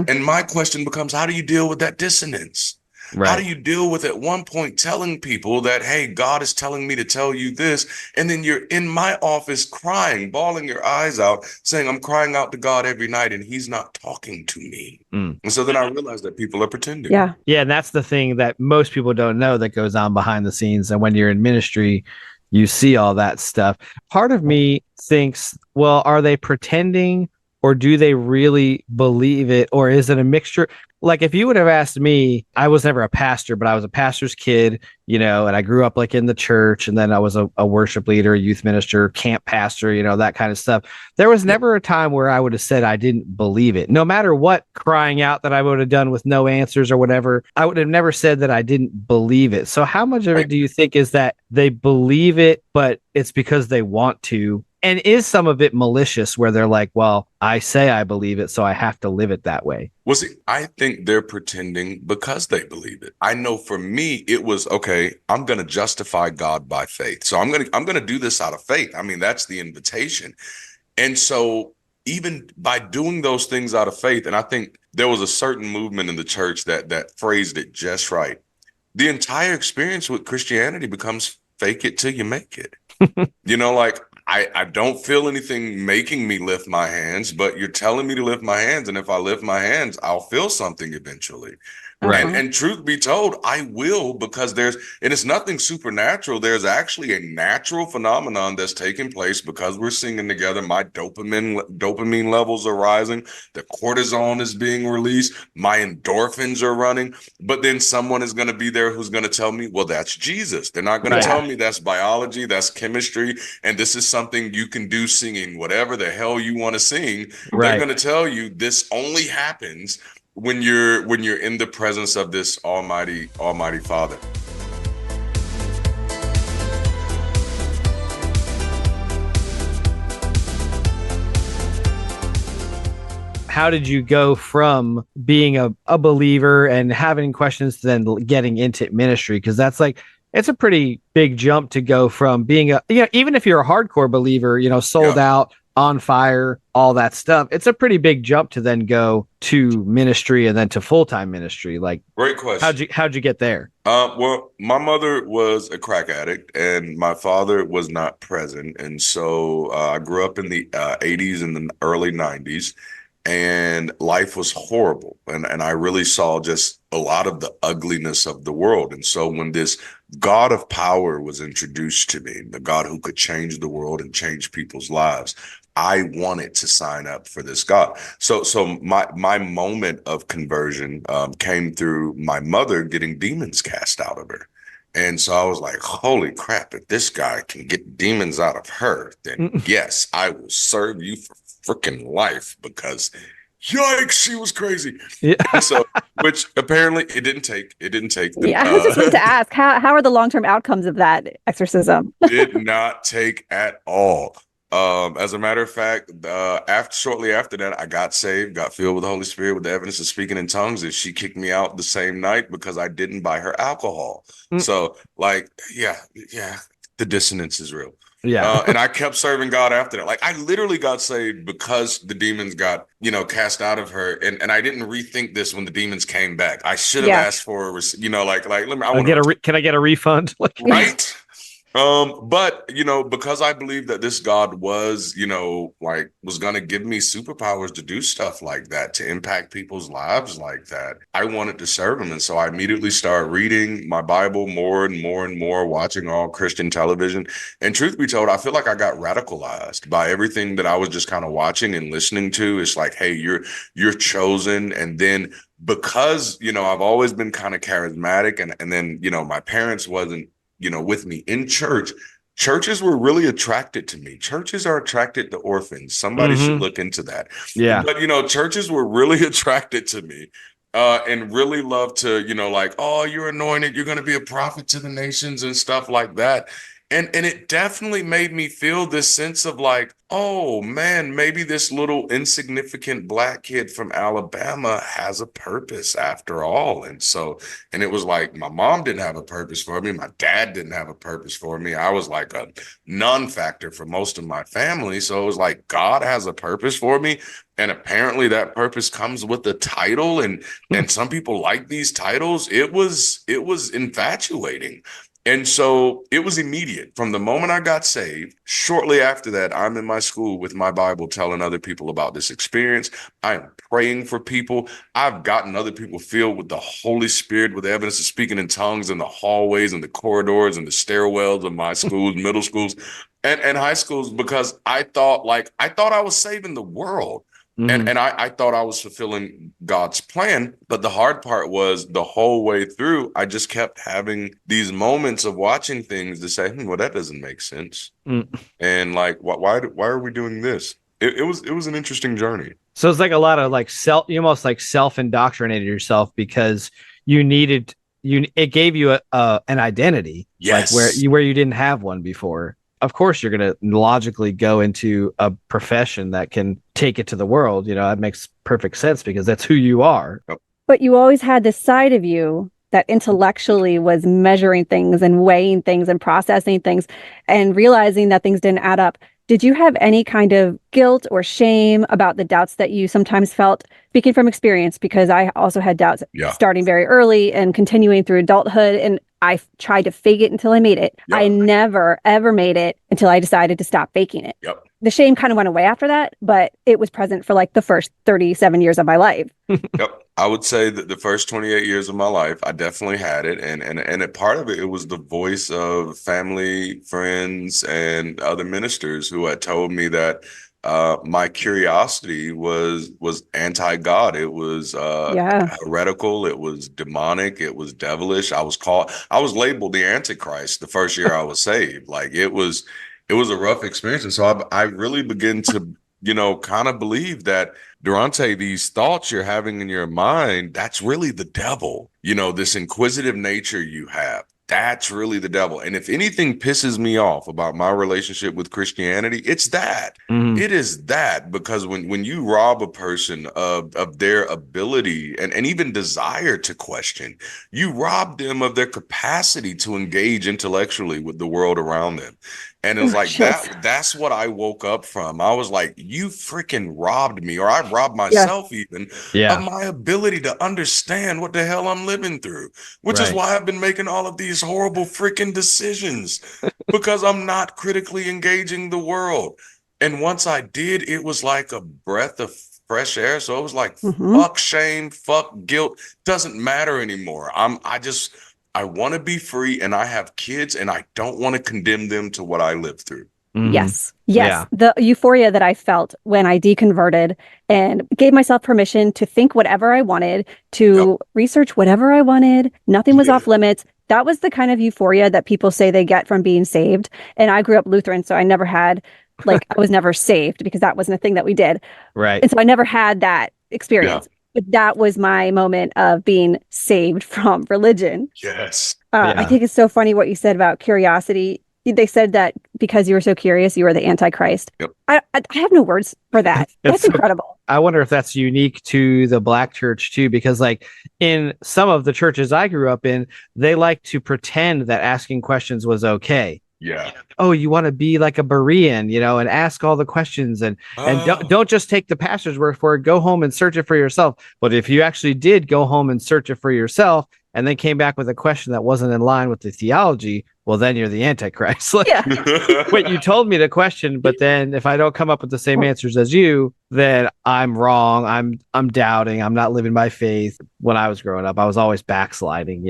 And my question becomes, how do you deal with that dissonance? How do Right. you deal with at one point telling people that, hey, God is telling me to tell you this, and then you're in my office crying, bawling your eyes out, saying I'm crying out to God every night and he's not talking to me. Mm. And so then I realized that people are pretending. Yeah. Yeah, and that's the thing that most people don't know that goes on behind the scenes. And when you're in ministry, you see all that stuff. Part of me thinks, well, are they pretending or do they really believe it? Or is it a mixture? Like if you would have asked me, I was never a pastor, but I was a pastor's kid, and I grew up like in the church, and then I was a worship leader, a youth minister, camp pastor, that kind of stuff. There was never a time where I would have said I didn't believe it. No matter what crying out that I would have done with no answers or whatever, I would have never said that I didn't believe it. So how much of it do you think is that they believe it, but it's because they want to? And is some of it malicious where they're like, well, I say I believe it, so I have to live it that way? Well, see, I think they're pretending because they believe it. I know for me, it was, okay, I'm going to justify God by faith. So I'm going to do this out of faith. I mean, that's the invitation. And so even by doing those things out of faith, and I think there was a certain movement in the church that phrased it just right. The entire experience with Christianity becomes fake it till you make it. Like I don't feel anything making me lift my hands, but you're telling me to lift my hands. And if I lift my hands, I'll feel something eventually. Right. And truth be told, I will, because and it's nothing supernatural. There's actually a natural phenomenon that's taking place because we're singing together. My dopamine levels are rising. The cortisol is being released. My endorphins are running. But then someone is going to be there who's going to tell me, well, that's Jesus. They're not going to tell me that's biology, that's chemistry, and this is something you can do singing whatever the hell you want to sing. They're going to tell you this only happens when you're in the presence of this almighty Father. How did you go from being a believer and having questions to then getting into ministry? Because it's a pretty big jump to go from being even if you're a hardcore believer, sold out, on fire, all that stuff. It's a pretty big jump to then go to ministry and then to full-time ministry. Like, great question. How'd you get there? Well, my mother was a crack addict and my father was not present. And so I grew up in the 80s and the early 90s, and life was horrible. And I really saw just a lot of the ugliness of the world. And so when this God of power was introduced to me, the God who could change the world and change people's lives, I wanted to sign up for this God. So my moment of conversion came through my mother getting demons cast out of her. And so I was like, holy crap, if this guy can get demons out of her, then yes, I will serve you for freaking life, because yikes, she was crazy. Yeah. So, which apparently it didn't take. I was just going to ask, how are the long-term outcomes of that exorcism? Did not take at all. As a matter of fact, shortly after that, I got saved, got filled with the Holy Spirit with the evidence of speaking in tongues, and she kicked me out the same night because I didn't buy her alcohol. So the dissonance is real. Yeah. And I kept serving God after that. Like, I literally got saved because the demons got, cast out of her. And I didn't rethink this when the demons came back. I should have asked for, let me, can I get a refund? Right. But because I believe that this God was, was going to give me superpowers to do stuff like that, to impact people's lives like that, I wanted to serve him. And so I immediately started reading my Bible more and more and more, watching all Christian television. And truth be told, I feel like I got radicalized by everything that I was just kind of watching and listening to. It's like, hey, you're chosen. And then because, I've always been kind of charismatic, and then, my parents wasn't, with me in church. Churches were really attracted to me. Churches are attracted to orphans. Somebody should look into that. Yeah. But, churches were really attracted to me and really love to, oh, you're anointed, you're going to be a prophet to the nations and stuff like that. And it definitely made me feel this sense of like, oh man, maybe this little insignificant Black kid from Alabama has a purpose after all. And it was like, my mom didn't have a purpose for me. My dad didn't have a purpose for me. I was like a non-factor for most of my family. So it was like, God has a purpose for me. And apparently that purpose comes with a title. And some people like these titles. It was infatuating. And so it was immediate. From the moment I got saved, shortly after that, I'm in my school with my Bible telling other people about this experience. I am praying for people. I've gotten other people filled with the Holy Spirit, with the evidence of speaking in tongues in the hallways and the corridors and the stairwells of my schools, middle schools and high schools, because I thought I was saving the world. And I thought I was fulfilling God's plan. But the hard part was the whole way through, I just kept having these moments of watching things to say, well, that doesn't make sense. And like, why are we doing this? It was an interesting journey. So it's like a lot of like you almost like self-indoctrinated yourself because it gave you an identity. Yes. Like where you didn't have one before. Of course, you're going to logically go into a profession that can take it to the world. That makes perfect sense because that's who you are. But you always had this side of you that intellectually was measuring things and weighing things and processing things and realizing that things didn't add up. did you have any kind of guilt or shame about the doubts that you sometimes felt? Speaking from experience, because I also had doubts starting very early and continuing through adulthood, and I tried to fake it until I made it. I never, ever made it until I decided to stop faking it. The shame kind of went away after that, but it was present for like the first 37 years of my life. I would say that the first 28 years of my life, I definitely had it. And a part of it, it was the voice of family, friends, and other ministers who had told me that my curiosity was anti-God. It was heretical. It was demonic. It was devilish. I was labeled the Antichrist the first year I was saved. Like it was a rough experience. And so I really began to, kind of believe that, Durante, these thoughts you're having in your mind, that's really the devil. This inquisitive nature you have, that's really the devil. And if anything pisses me off about my relationship with Christianity, it's that. It is that, because when you rob a person of their ability and even desire to question, you rob them of their capacity to engage intellectually with the world around them. And it was like that's what I woke up from. I was like, you freaking robbed me, or I robbed myself even of my ability to understand what the hell I'm living through, which is why I've been making all of these horrible freaking decisions, because I'm not critically engaging the world. And once I did, it was like a breath of fresh air. So it was like, fuck shame, fuck guilt, doesn't matter anymore. I want to be free, and I have kids, and I don't want to condemn them to what I lived through. Yes. The euphoria that I felt when I deconverted and gave myself permission to think whatever I wanted, to research whatever I wanted. Nothing was off limits. That was the kind of euphoria that people say they get from being saved. And I grew up Lutheran, so I never had, I was never saved, because that wasn't a thing that we did. Right. And so I never had that experience. But that was my moment of being saved from religion. Yes. I think it's so funny what you said about curiosity. They said that because you were so curious, you were the Antichrist. I have no words for that. That's incredible. I wonder if that's unique to the Black church too, because in some of the churches I grew up in, they like to pretend that asking questions was okay. Yeah. Oh, you want to be like a Berean, and ask all the questions and don't just take the pastor's word for it. Go home and search it for yourself. But if you actually did go home and search it for yourself and then came back with a question that wasn't in line with the theology, well, then you're the Antichrist. Wait, you told me the question, but then if I don't come up with the same answers as you, then I'm wrong. I'm doubting. I'm not living by faith. When I was growing up, I was always backsliding,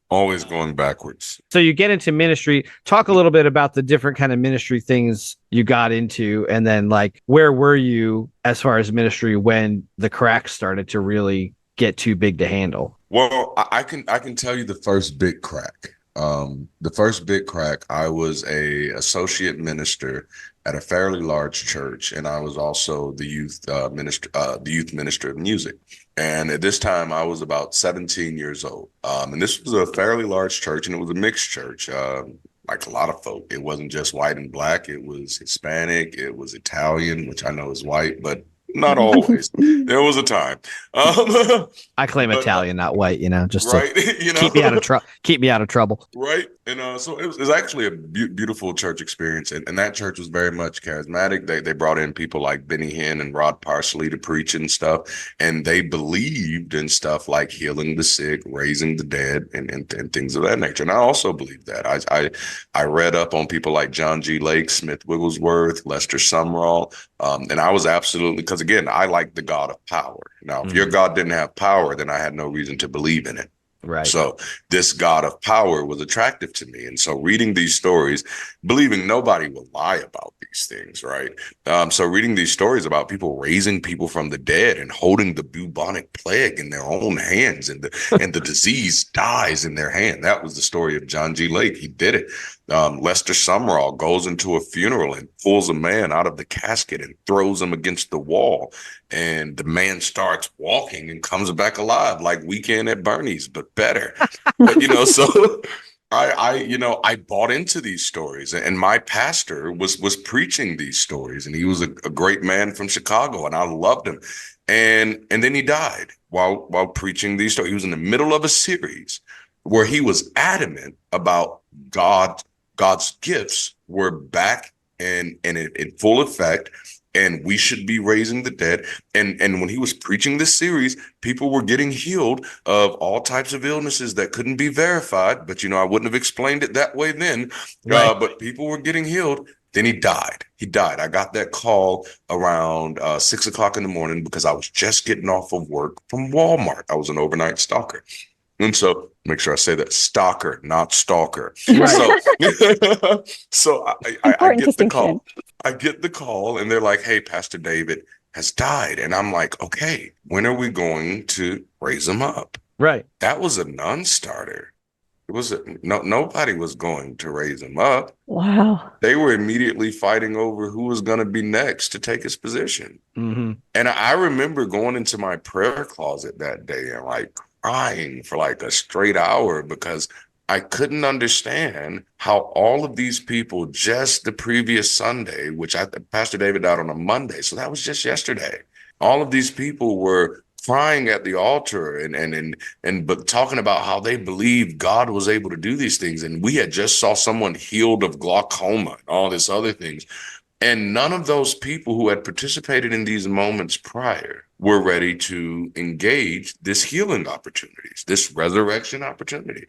Always going backwards. So you get into ministry. Talk a little bit about the different kind of ministry things you got into, and then where were you as far as ministry when the cracks started to really get too big to handle? Well, I can tell you the first big crack. The first big crack, I was a associate minister at a fairly large church, and I was also the youth minister of music. And at this time, I was about 17 years old. And this was a fairly large church, and it was a mixed church. Like a lot of folk, it wasn't just white and black. It was Hispanic. It was Italian, which I know is white, but not always. There was a time. I claim Italian, not white. Just right. To keep me out of trouble. Keep me out of trouble. Right. And so it was actually a beautiful church experience, and that church was very much charismatic. They brought in people like Benny Hinn and Rod Parsley to preach and stuff, and they believed in stuff like healing the sick, raising the dead, and things of that nature. And I also believe that. I read up on people like John G. Lake, Smith Wigglesworth, Lester Sumrall, and I was absolutely, because again, I like the God of power. Now, if your God didn't have power, then I had no reason to believe in it. Right. So this God of power was attractive to me. And so reading these stories, believing nobody will lie about these things, right? So reading these stories about people raising people from the dead and holding the bubonic plague in their own hands, and the disease dies in their hand. That was the story of John G. Lake. He did it. Lester Sumrall goes into a funeral and pulls a man out of the casket and throws him against the wall. And the man starts walking and comes back alive, like Weekend at Bernie's, but better. But, so I bought into these stories, and my pastor was preaching these stories, and he was a great man from Chicago, and I loved him. And then he died while preaching these stories. He was in the middle of a series where he was adamant about God's gifts were back and in full effect. And we should be raising the dead. And when he was preaching this series, people were getting healed of all types of illnesses that couldn't be verified. But, I wouldn't have explained it that way then. Right. But people were getting healed. Then he died. I got that call around 6 o'clock in the morning because I was just getting off of work from Walmart. I was an overnight stalker. And so make sure I say that, stalker, not stalker. Right. So I get the call. I get the call and they're like, hey, Pastor David has died. And I'm like, okay, when are we going to raise him up? Right. That was a non-starter. Nobody was going to raise him up. Wow. They were immediately fighting over who was going to be next to take his position. Mm-hmm. And I remember going into my prayer closet that day and like crying for like a straight hour because I couldn't understand how all of these people just the previous Sunday, Pastor David died on a Monday, so that was just yesterday. All of these people were crying at the altar but talking about how they believed God was able to do these things. And we had just saw someone healed of glaucoma and all this other things. And none of those people who had participated in these moments prior were ready to engage this healing opportunities, this resurrection opportunity.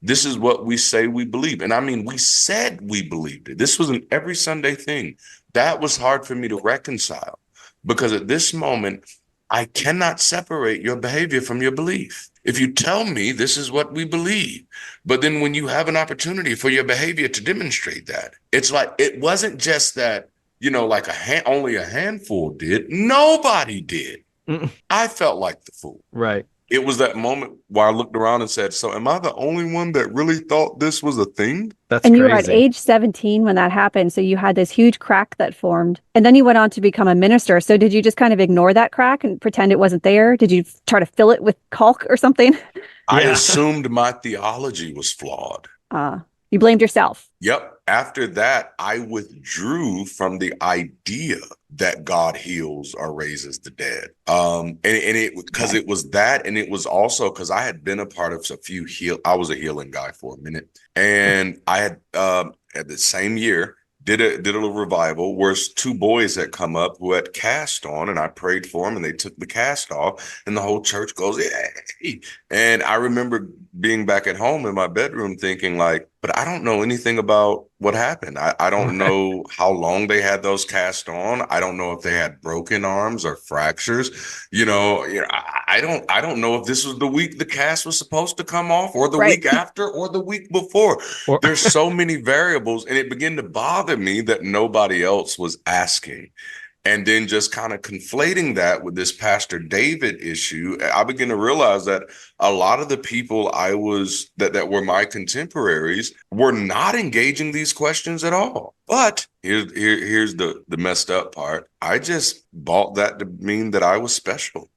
This is what we say we believe. And I mean, we said we believed it. This was an every Sunday thing. That was hard for me to reconcile because at this moment, I cannot separate your behavior from your belief. If you tell me this is what we believe, but then when you have an opportunity for your behavior to demonstrate that, it's like, it wasn't just that, like only a handful did. Nobody did. Mm-mm. I felt like the fool. Right. It was that moment where I looked around and said, so am I the only one that really thought this was a thing? That's and crazy. You were at age 17 when that happened. So you had this huge crack that formed. And then you went on to become a minister. So did you just kind of ignore that crack and pretend it wasn't there? Did you try to fill it with caulk or something? I assumed my theology was flawed. You blamed yourself. Yep. After that, I withdrew from the idea that God heals or raises the dead. Because it was that, and it was also because I had been a part of I was a healing guy for a minute. And I had, at the same year, did a little revival where two boys had come up who had cast on, and I prayed for them and they took the cast off and the whole church goes, hey. And I remember being back at home in my bedroom thinking like, but I don't know anything about what happened. I don't know how long they had those cast on. I don't know if they had broken arms or fractures. I don't know if this was the week the cast was supposed to come off or the week after or the week before. There's so many variables, and it began to bother me that nobody else was asking. And then just kind of conflating that with this Pastor David issue, I began to realize that a lot of the people that were my contemporaries were not engaging these questions at all. But here's the messed up part. I just bought that to mean that I was special,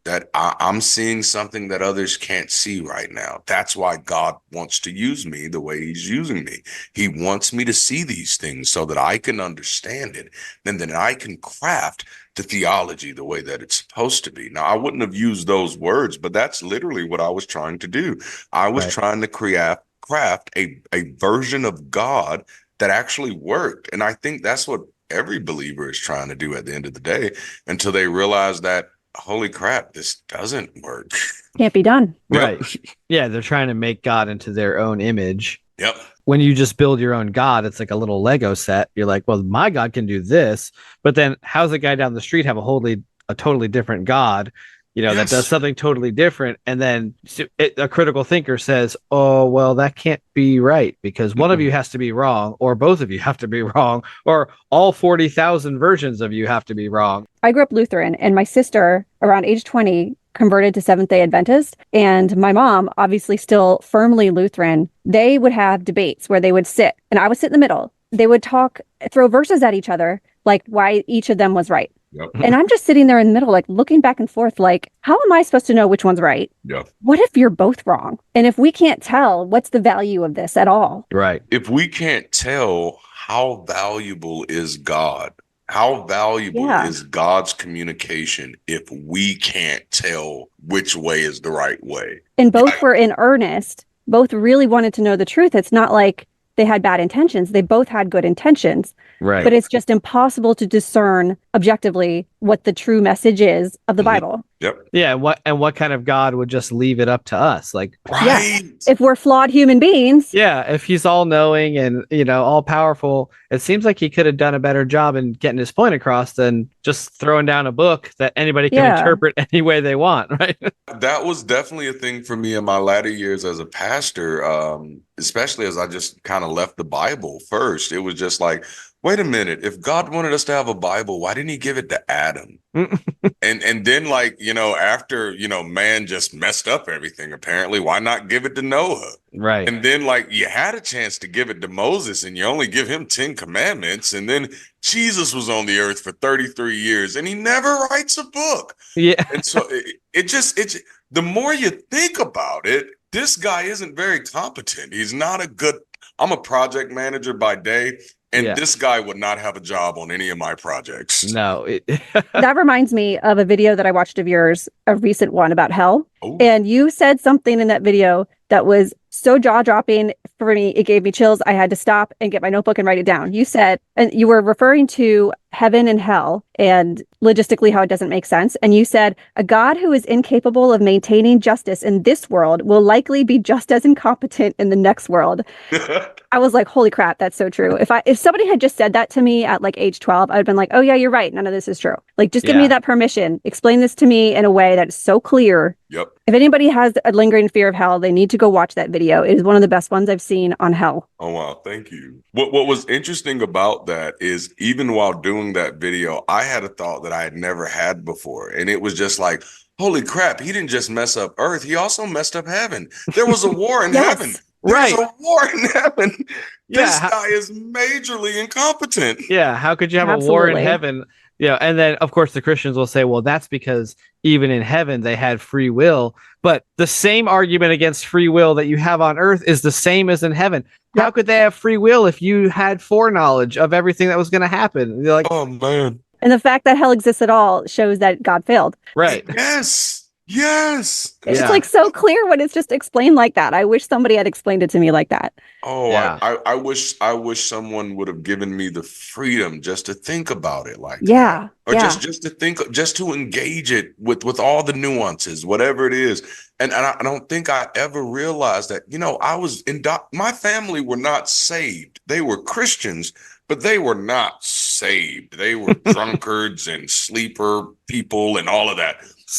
that I'm seeing something that others can't see right now. That's why God wants to use me the way he's using me. He wants me to see these things so that I can understand it. And then I can craft the theology the way that it's supposed to be. Now, I wouldn't have used those words, but that's literally what I was trying to do. I was trying to craft a version of God that actually worked. And I think that's what every believer is trying to do at the end of the day until they realize that, holy crap, this doesn't work. Can't be done. Right. Yeah, they're trying to make God into their own image. Yep. When you just build your own God, it's like a little Lego set. You're like, well, my God can do this. But then how's the guy down the street have a totally different God, that does something totally different? And then a critical thinker says, oh, well, that can't be right because one of you has to be wrong, or both of you have to be wrong, or all 40,000 versions of you have to be wrong. I grew up Lutheran, and my sister, around age 20, converted to Seventh-day Adventist. And my mom, obviously still firmly Lutheran, they would have debates where they would sit, and I would sit in the middle. They would throw verses at each other, like why each of them was right. Yep. And I'm just sitting there in the middle, like looking back and forth, like, how am I supposed to know which one's right? Yeah. What if you're both wrong? And if we can't tell, what's the value of this at all? Right. If we can't tell, how valuable is God? How valuable is God's communication if we can't tell which way is the right way? And both were in earnest. Both really wanted to know the truth. It's not like they had bad intentions. They both had good intentions. Right. But it's just impossible to discern objectively what the true message is of the Bible. Yep. Yeah. What kind of God would just leave it up to us? Like, Right. If we're flawed human beings. yeah, if he's all knowing and, all powerful, it seems like he could have done a better job in getting his point across than just throwing down a book that anybody can interpret any way they want. Right. That was definitely a thing for me in my latter years as a pastor, especially as I just kind of left the Bible first. It was just like, wait a minute, if God wanted us to have a Bible, why didn't he give it to Adam? and then after, man just messed up everything, apparently, why not give it to Noah? Right. And then you had a chance to give it to Moses and you only give him 10 commandments. And then Jesus was on the earth for 33 years and he never writes a book. Yeah. And so it's the more you think about it, this guy isn't very competent. He's not I'm a project manager by day. And this guy would not have a job on any of my projects. No. That reminds me of a video that I watched of yours, a recent one about hell. Ooh. And you said something in that video that was so jaw-dropping for me. It gave me chills. I had to stop and get my notebook and write it down. You said, and you were referring to heaven and hell and logistically how it doesn't make sense. And you said, a God who is incapable of maintaining justice in this world will likely be just as incompetent in the next world. I was like, holy crap, that's so true. If somebody had just said that to me at like age 12, I would have been like, oh yeah, you're right. None of this is true. Like, just give me that permission. Explain this to me in a way that is so clear. Yep. If anybody has a lingering fear of hell, they need to go watch that video. It is one of the best ones I've seen on hell. Oh, wow. Thank you. What was interesting about that is even while doing that video, I had a thought that I had never had before. And it was just like, holy crap, he didn't just mess up earth. He also messed up heaven. There was a war in heaven. There's a war in heaven. This guy is majorly incompetent. Yeah. How could you have a war in heaven? Yeah. And then, of course, the Christians will say, well, that's because even in heaven, they had free will. But the same argument against free will that you have on earth is the same as in heaven. Yep. How could they have free will if you had foreknowledge of everything that was going to happen? You're like, oh, man. And the fact that hell exists at all shows that God failed. Right. Yes. Yes. It's like so clear when it's just explained like that. I wish somebody had explained it to me like that. Oh, yeah. I wish someone would have given me the freedom just to think about it like that. Or just to think, just to engage it with all the nuances, whatever it is. And I don't think I ever realized that, I was my family were not saved. They were Christians, but they were not saved. They were drunkards and sleeper people and all of that.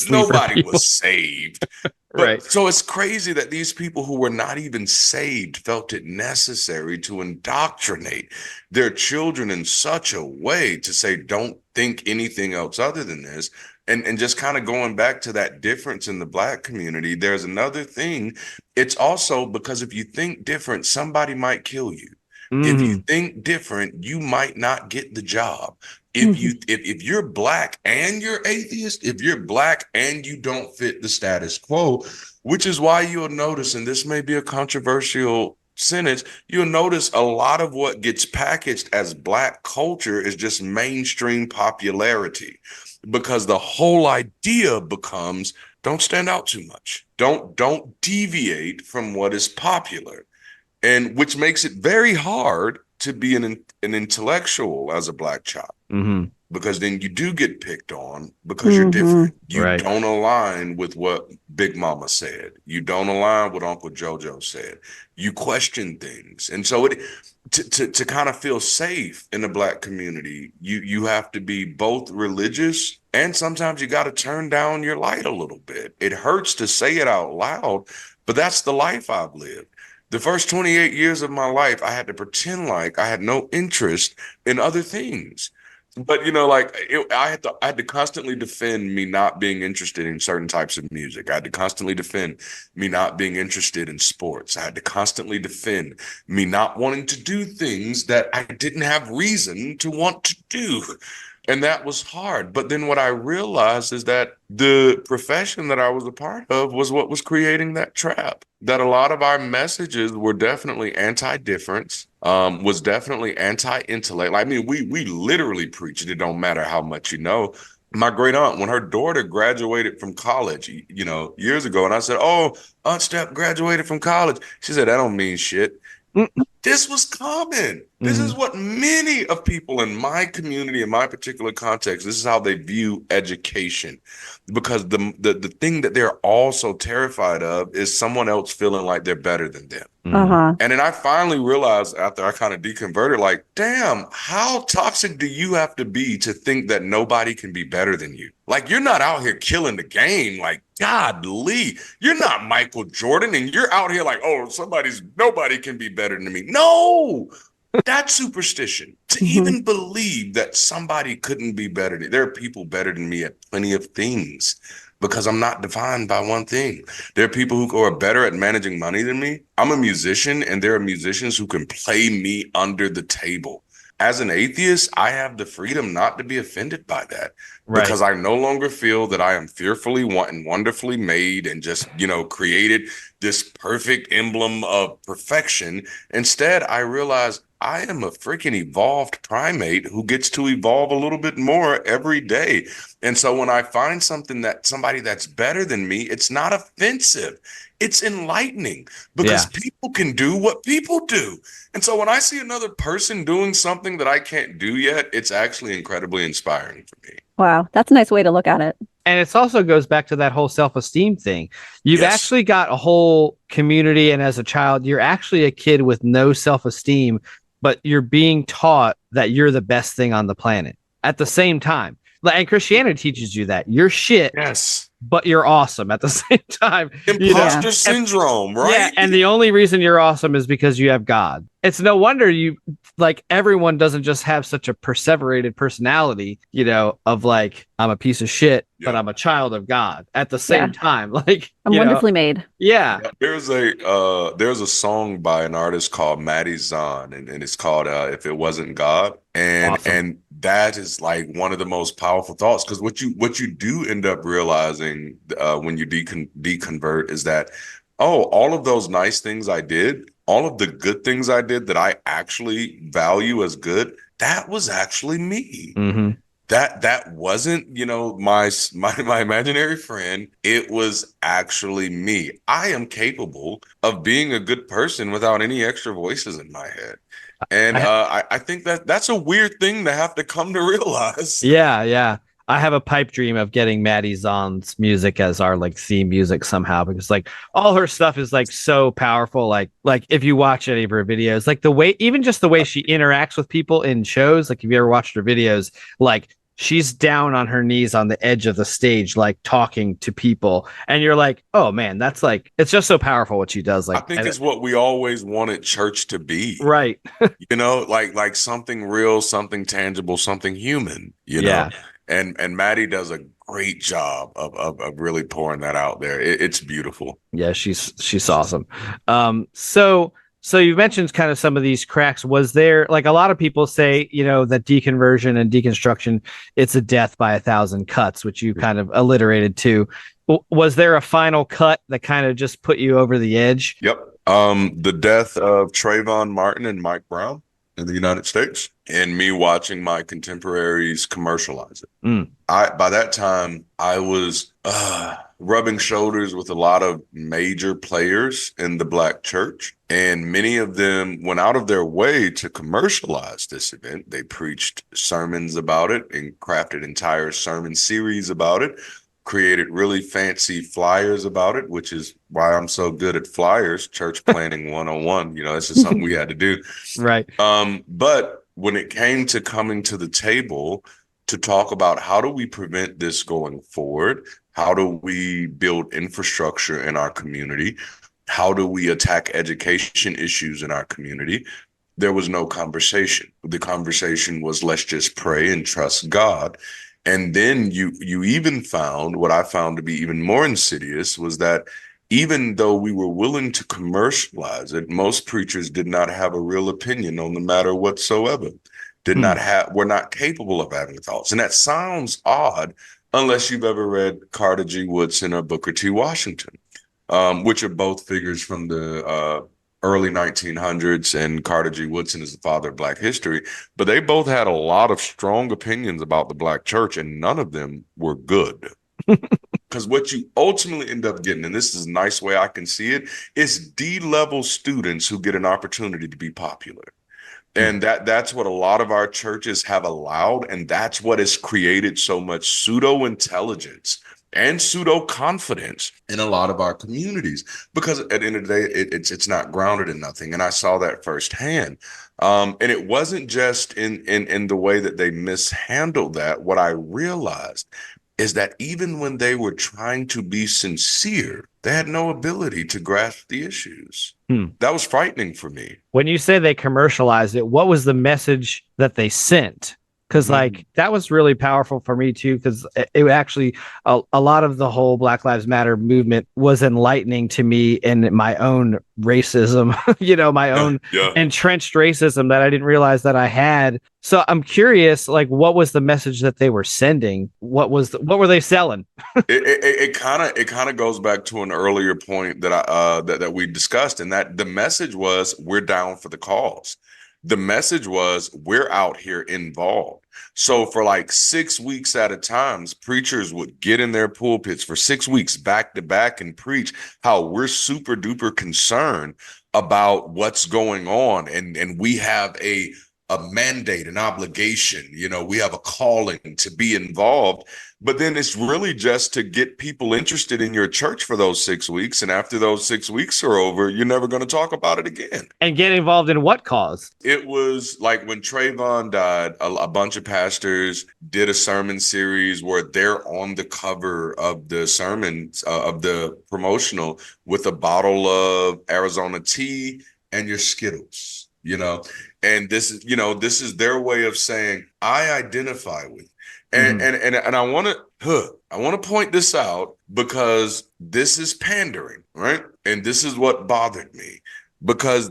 Nobody was saved. Right. So it's crazy that these people who were not even saved felt it necessary to indoctrinate their children in such a way to say, don't think anything else other than this. And just kind of going back to that difference in the Black community, there's another thing. It's also because if you think different, somebody might kill you. If you think different, you might not get the job. If you're Black and you're atheist, if you're Black and you don't fit the status quo, which is why you'll notice, and this may be a controversial sentence, you'll notice a lot of what gets packaged as Black culture is just mainstream popularity, because the whole idea becomes don't stand out too much. Don't deviate from what is popular. And which makes it very hard to be an intellectual as a Black child, because then you do get picked on because you're different. You don't align with what Big Mama said. You don't align with Uncle JoJo said. You question things. And so to kind of feel safe in the Black community, you have to be both religious and sometimes you got to turn down your light a little bit. It hurts to say it out loud, but that's the life I've lived. The first 28 years of my life, I had to pretend like I had no interest in other things. But, I had to constantly defend me not being interested in certain types of music. I had to constantly defend me not being interested in sports. I had to constantly defend me not wanting to do things that I didn't have reason to want to do. And that was hard. But then what I realized is that the profession that I was a part of was what was creating that trap. That a lot of our messages were definitely anti-difference, was definitely anti-intellect. I mean, we literally preached it don't matter how much you know. My great aunt, when her daughter graduated from college, years ago, and I said, oh, Aunt Steph graduated from college. She said, that don't mean shit. Mm. This was common. This is what many of people in my community, in my particular context, this is how they view education. Because the thing that they're all so terrified of is someone else feeling like they're better than them. Uh-huh. And then I finally realized after I kind of deconverted, like, damn, how toxic do you have to be to think that nobody can be better than you? Like, you're not out here killing the game. Like, godly, you're not Michael Jordan and you're out here like, oh, nobody can be better than me. No, that's superstition. To even believe that somebody couldn't be better than, there are people better than me at plenty of things. Because I'm not defined by one thing. There are people who are better at managing money than me. I'm a musician, and there are musicians who can play me under the table. As an atheist, I have the freedom not to be offended by that, because I no longer feel that I am fearfully and wonderfully made and just, created this perfect emblem of perfection. Instead, I realize I am a freaking evolved primate who gets to evolve a little bit more every day. And so when I find somebody that's better than me, it's not offensive. It's enlightening, because people can do what people do. And so when I see another person doing something that I can't do yet, it's actually incredibly inspiring for me. Wow. That's a nice way to look at it. And it also goes back to that whole self-esteem thing. You've actually got a whole community. And as a child, you're actually a kid with no self-esteem, but you're being taught that you're the best thing on the planet at the same time. And Christianity teaches you that you're shit, but you're awesome at the same time. Imposter syndrome, right? Yeah, and the only reason you're awesome is because you have God. It's no wonder everyone doesn't just have such a perseverated personality, of like, I'm a piece of shit, but I'm a child of God at the same time. Like, I'm wonderfully made. Yeah. There's a song by an artist called Maddie Zahn, and it's called If It Wasn't God. And that is like one of the most powerful thoughts, because what you do end up realizing when you deconvert is that, all of those nice things I did, all of the good things I did that I actually value as good, that was actually me. Mm-hmm. That wasn't, my imaginary friend. It was actually me. I am capable of being a good person without any extra voices in my head. And I think that's a weird thing to have to come to realize. Yeah. I have a pipe dream of getting Maddie Zahn's music as our theme music somehow, because all her stuff is so powerful. Like if you watch any of her videos, even just the way she interacts with people in shows, if you ever watched her videos, she's down on her knees on the edge of the stage, talking to people. And you're like, oh man, that's it's just so powerful what she does. I think it's what we always wanted church to be. Right. like something real, something tangible, something human, know? And Maddie does a great job of really pouring that out there. It's beautiful. Yeah, she's awesome. So you mentioned kind of some of these cracks. Was there, a lot of people say, that deconversion and deconstruction, it's a death by 1,000 cuts, which you kind of alliterated to. Was there a final cut that kind of just put you over the edge? Yep. The death of Trayvon Martin and Mike Brown in the United States, and me watching my contemporaries commercialize it. By that time, I was rubbing shoulders with a lot of major players in the Black church, and many of them went out of their way to commercialize this event. They preached sermons about it and crafted entire sermon series about it, created really fancy flyers about it, which is why I'm so good at flyers, church planning 101. This is something we had to do. Right. But when it came to coming to the table to talk about how do we prevent this going forward, how do we build infrastructure in our community, how do we attack education issues in our community, there was no conversation. The conversation was, let's just pray and trust God. And then you even found, what I found to be even more insidious, was that even though we were willing to commercialize it, most preachers did not have a real opinion on the matter whatsoever. Were not capable of having thoughts. And that sounds odd unless you've ever read Carter G. Woodson or Booker T. Washington, which are both figures from the early 1900s, and Carter G. Woodson is the father of Black history. But they both had a lot of strong opinions about the Black church, and none of them were good. Because what you ultimately end up getting, and this is a nice way I can see it, is D-level students who get an opportunity to be popular. And that's what a lot of our churches have allowed. And that's what has created so much pseudo intelligence and pseudo confidence in a lot of our communities, because at the end of the day, it's not grounded in nothing. And I saw that firsthand. And it wasn't just in the way that they mishandled that. What I realized is that even when they were trying to be sincere, they had no ability to grasp the issues. That was frightening for me. When you say they commercialized it, what was the message that they sent? Because like that was really powerful for me too, because it actually a lot of the whole Black Lives Matter movement was enlightening to me in my own racism, my own entrenched racism that I didn't realize that I had. So I'm curious, like, what was the message that they were sending? What were they selling? It kind of goes back to an earlier point that that we discussed, and that the message was, we're down for the cause. The message was, we're out here involved. So for like 6 weeks at a time, preachers would get in their pulpits for 6 weeks back to back and preach how we're super duper concerned about what's going on. And we have a mandate, an obligation, we have a calling to be involved. But then it's really just to get people interested in your church for those 6 weeks. And after those 6 weeks are over, you're never going to talk about it again. And get involved in what cause? It was like when Trayvon died, a bunch of pastors did a sermon series where they're on the cover of the sermons, of the promotional, with a bottle of Arizona tea and your Skittles, and this is their way of saying, I identify with you. And I want to point this out, because this is pandering, right? And this is what bothered me, because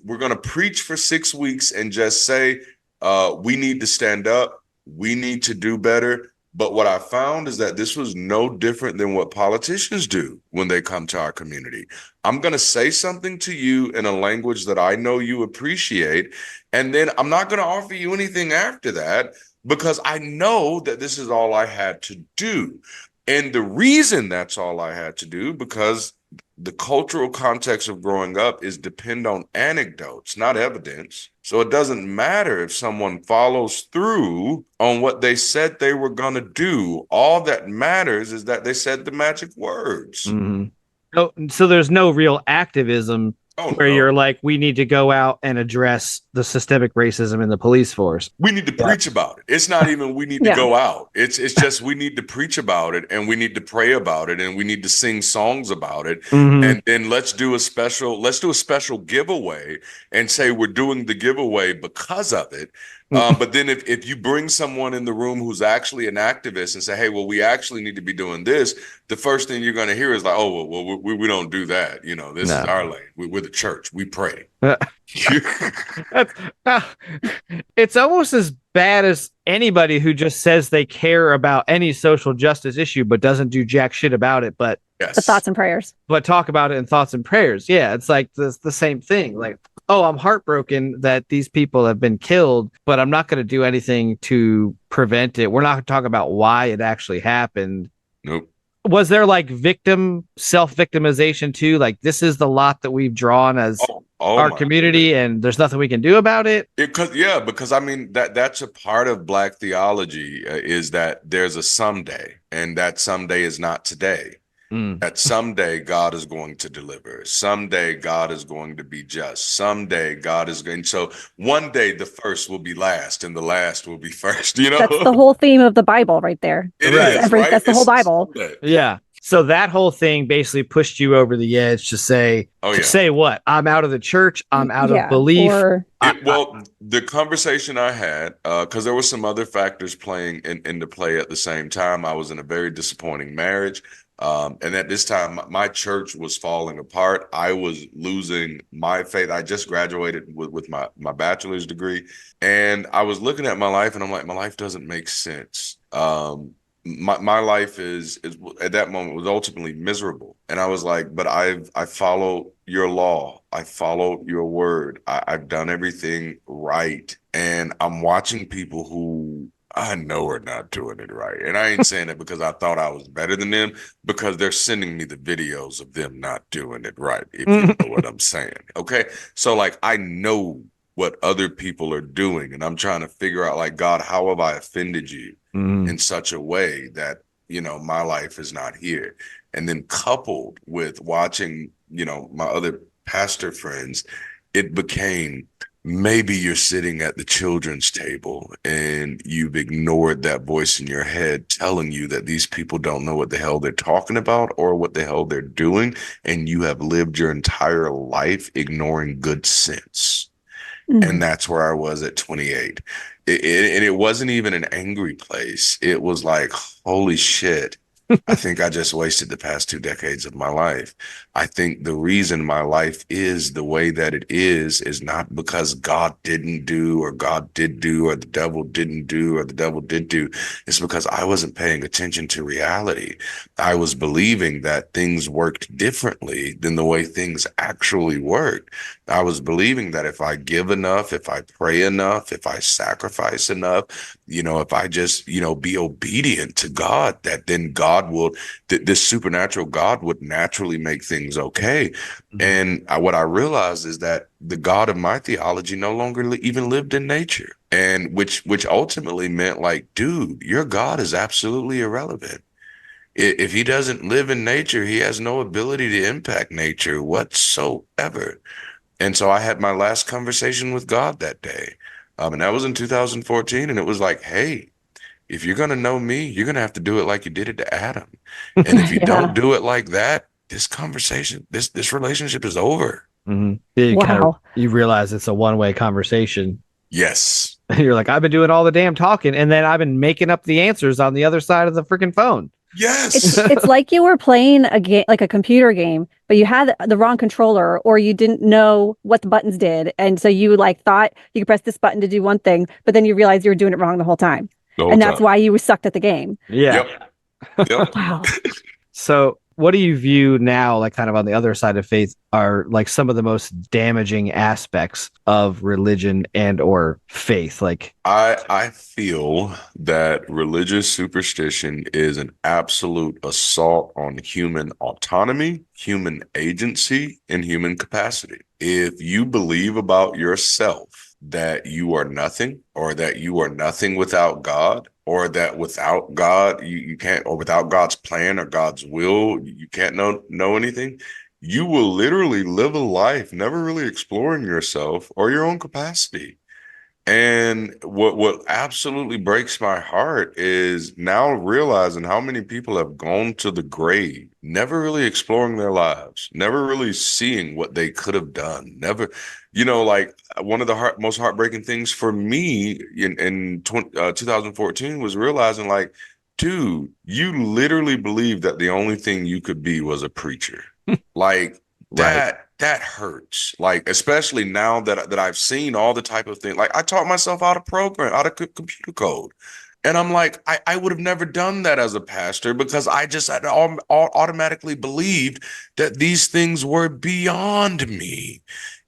we're going to preach for 6 weeks and just say, we need to stand up, we need to do better. But what I found is that this was no different than what politicians do when they come to our community. I'm going to say something to you in a language that I know you appreciate, and then I'm not going to offer you anything after that, because I know that this is all I had to do. And the reason that's all I had to do, because the cultural context of growing up is depend on anecdotes, not evidence. So it doesn't matter if someone follows through on what they said they were going to do. All that matters is that they said the magic words. So there's no real activism where you're like, we need to go out and address the systemic racism in the police force. We need to preach about it. It's not even we need to go out. It's just we need to preach about it, and we need to pray about it, and we need to sing songs about it. And then let's do a special giveaway and say we're doing the giveaway because of it. But then if you bring someone in the room who's actually an activist and say, hey, well, we actually need to be doing this, the first thing you're going to hear is like, oh, well, we don't do that. This is our lane. We're the church. We pray. It's almost as bad as anybody who just says they care about any social justice issue but doesn't do jack shit about it, but the thoughts and prayers, but talk about it in thoughts and prayers. Yeah, it's like the same thing. Like, oh, I'm heartbroken that these people have been killed, but I'm not going to do anything to prevent it. We're not going to talk about why it actually happened. Nope. Was there like self-victimization too? Like, this is the lot that we've drawn as our community, and there's nothing we can do about it? Because I mean, that's a part of Black theology, is that there's a someday, and that someday is not today. That someday God is going to deliver. Someday God is going to be just. Someday God is going. So one day the first will be last, and the last will be first. That's the whole theme of the Bible, right there. It is, right? That's the whole Bible. Yeah. So that whole thing basically pushed you over the edge to say, say what? I'm out of the church. I'm out of belief. Well, the conversation I had, because there were some other factors playing into play at the same time. I was in a very disappointing marriage. And at this time, my church was falling apart. I was losing my faith. I just graduated with my bachelor's degree, and I was looking at my life, and I'm like, my life doesn't make sense. My life is at that moment was ultimately miserable. And I was like, but I follow your law. I follow your word. I've done everything right. And I'm watching people who I know we're not doing it right. And I ain't saying it because I thought I was better than them, because they're sending me the videos of them not doing it right, if you know what I'm saying. Okay. So like I know what other people are doing, and I'm trying to figure out, like, God, how have I offended you in such a way that, my life is not here? And then coupled with watching, my other pastor friends, it became, maybe you're sitting at the children's table and you've ignored that voice in your head telling you that these people don't know what the hell they're talking about or what the hell they're doing. And you have lived your entire life ignoring good sense. And that's where I was at 28. And it wasn't even an angry place. It was like, holy shit. I think I just wasted the past 2 decades of my life. I think the reason my life is the way that it is not because God didn't do, or God did do, or the devil didn't do, or the devil did do. It's because I wasn't paying attention to reality. I was believing that things worked differently than the way things actually worked. I was believing that if I give enough, if I pray enough, if I sacrifice enough, if I just, be obedient to God, that then God will, this supernatural God would naturally make things okay. And what I realized is that the God of my theology no longer even lived in nature. And which ultimately meant, like, dude, your God is absolutely irrelevant. If he doesn't live in nature, he has no ability to impact nature whatsoever. And so I had my last conversation with God that day. And that was in 2014. And it was like, hey, if you're going to know me, you're going to have to do it like you did it to Adam. And if you don't do it like that, this conversation, this relationship is over. Wow. You realize it's a one-way conversation. Yes. You're like, I've been doing all the damn talking, and then I've been making up the answers on the other side of the freaking phone. Yes. It's like you were playing a game, like a computer game, but you had the wrong controller, or you didn't know what the buttons did. And so you like thought you could press this button to do one thing, but then you realized you were doing it wrong the whole time. The whole And that's time. why you were sucked at the game. Yeah. Yep. Wow. So what do you view now, like kind of on the other side of faith, are like some of the most damaging aspects of religion and or faith? Like I feel that religious superstition is an absolute assault on human autonomy, human agency, and human capacity. If you believe about yourself that you are nothing, or that you are nothing without God, or that without God, you can't, or without God's plan or God's will, you can't know anything, you will literally live a life never really exploring yourself or your own capacity. And what absolutely breaks my heart is now realizing how many people have gone to the grave, never really exploring their lives, never really seeing what they could have done, never, like, one of the most heartbreaking things for me in 2014 was realizing, like, dude, you literally believed that the only thing you could be was a preacher. Like, right. that hurts. Like, especially now that I've seen all the type of thing. Like, I taught myself how to program, how to computer code. And I'm like, I would have never done that as a pastor, because I just had automatically believed that these things were beyond me,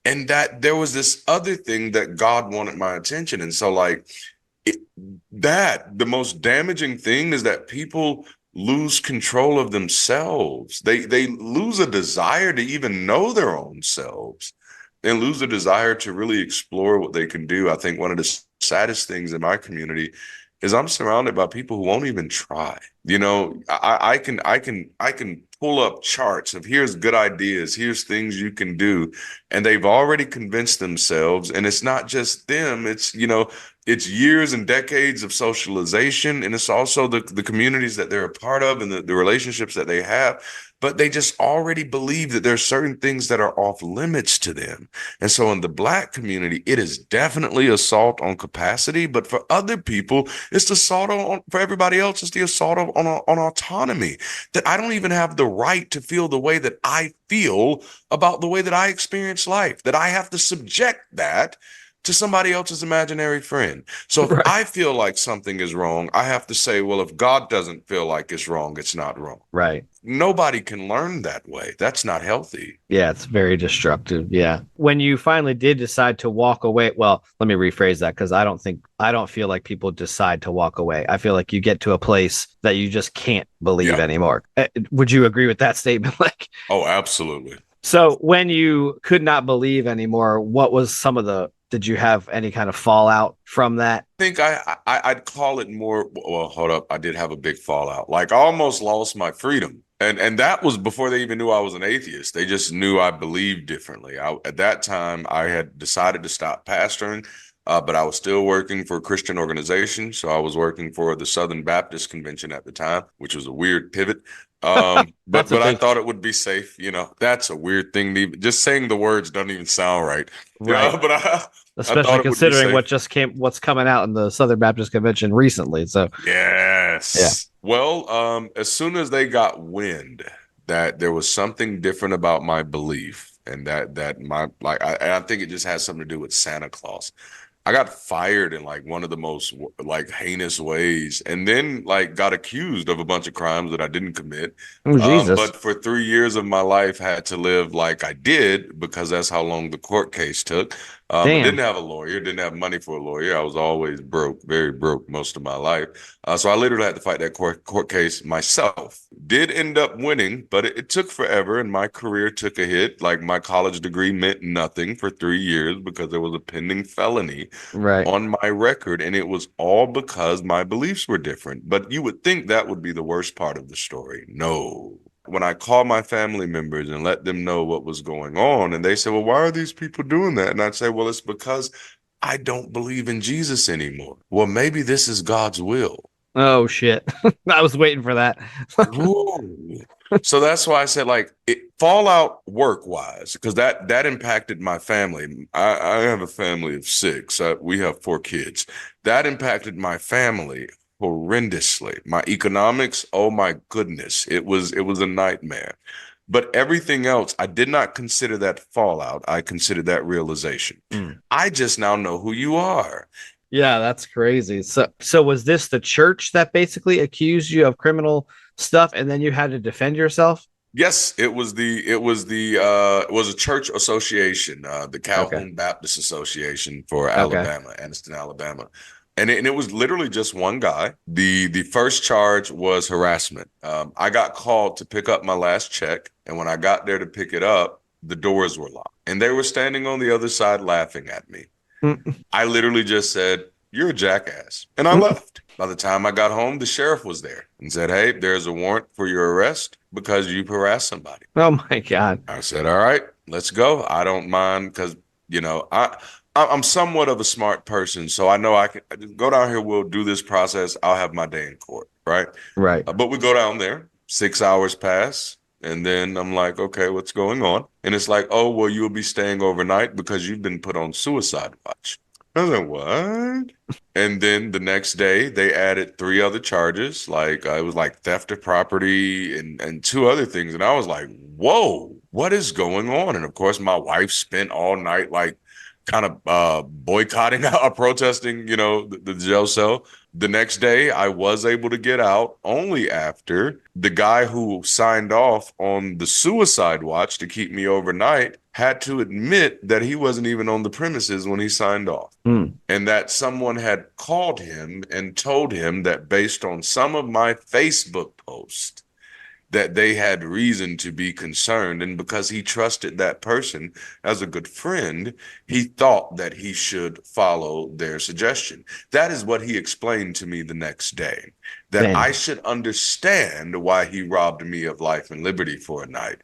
and that there was this other thing that God wanted my attention. And so, like, the most damaging thing is that people lose control of themselves. They lose a desire to even know their own selves, and lose a desire to really explore what they can do. I think one of the saddest things in my community is I'm surrounded by people who won't even try. I can pull up charts of, here's good ideas, here's things you can do, and they've already convinced themselves. And it's not just them, it's years and decades of socialization, and it's also the communities that they're a part of, and the relationships that they have. But they just already believe that there are certain things that are off limits to them. And so in the Black community, it is definitely assault on capacity. But for other people, it's the assault for everybody else, it's the assault on autonomy. That I don't even have the right to feel the way that I feel about the way that I experience life, that I have to subject that to somebody else's imaginary friend. So if I feel like something is wrong, I have to say, well, if God doesn't feel like it's wrong, it's not wrong. Right. Nobody can learn that way. That's not healthy. Yeah, it's very destructive. Yeah. When you finally did decide to walk away, well, let me rephrase that, because I don't feel like people decide to walk away. I feel like you get to a place that you just can't believe anymore. Would you agree with that statement? Oh, absolutely. So when you could not believe anymore, what was did you have any kind of fallout from that? I think I'd call it more, well, hold up. I did have a big fallout. Like, I almost lost my freedom. And that was before they even knew I was an atheist. They just knew I believed differently. At that time, I had decided to stop pastoring, but I was still working for a Christian organization. So I was working for the Southern Baptist Convention at the time, which was a weird pivot. But I thought it would be safe. That's a weird thing. Just saying the words doesn't even sound right. Right. But especially considering what's coming out in the Southern Baptist Convention recently. So yes. Yeah. Well, as soon as they got wind that there was something different about my belief, and I think it just has something to do with Santa Claus. I got fired in like one of the most like heinous ways, and then like got accused of a bunch of crimes that I didn't commit. Oh, Jesus. But for 3 years of my life, had to live like I did, because that's how long the court case took. I didn't have a lawyer, didn't have money for a lawyer. I was always broke, very broke most of my life. So I literally had to fight that court case myself. Did end up winning, but it took forever, and my career took a hit. Like, my college degree meant nothing for 3 years because there was a pending felony on my record, and it was all because my beliefs were different. But you would think that would be the worst part of the story. No. When I called my family members and let them know what was going on, and they said, well, why are these people doing that? And I'd say, well, it's because I don't believe in Jesus anymore. Well, maybe this is God's will. Oh, shit. I was waiting for that. So that's why I said, like, fallout work-wise, because that impacted my family. I have a family of 6. We have 4 kids. That impacted my family horrendously. My economics, oh my goodness, it was a nightmare. But everything else, I did not consider that fallout. I considered that realization. I just now know who you are. Yeah, that's crazy. So was this the church that basically accused you of criminal stuff, and then you had to defend yourself? Yes, it was a church association, the Calhoun Baptist Association for Alabama, Anniston, Alabama. And it was literally just one guy. The first charge was harassment. I got called to pick up my last check, and when I got there to pick it up, the doors were locked, and they were standing on the other side laughing at me. I literally just said, "You're a jackass," and I left. By the time I got home, the sheriff was there and said, "Hey, there's a warrant for your arrest because you've harassed somebody." Oh my God. I said, "All right, let's go. I don't mind, because I'm somewhat of a smart person, so I know I can go down here. We'll do this process. I'll have my day in court, right?" Right. But we go down there. 6 hours pass, and then I'm like, "Okay, what's going on?" And it's like, "Oh, well, you'll be staying overnight because you've been put on suicide watch." I was like, "What?" And then the next day, they added 3 other charges. Like, it was like theft of property and 2 other things. And I was like, "Whoa, what is going on?" And of course, my wife spent all night like kind of boycotting or protesting, the jail cell. The next day, I was able to get out only after the guy who signed off on the suicide watch to keep me overnight had to admit that he wasn't even on the premises when he signed off. And that someone had called him and told him that based on some of my Facebook posts, that they had reason to be concerned. And because he trusted that person as a good friend, he thought that he should follow their suggestion. That is what he explained to me the next day, that I should understand why he robbed me of life and liberty for a night,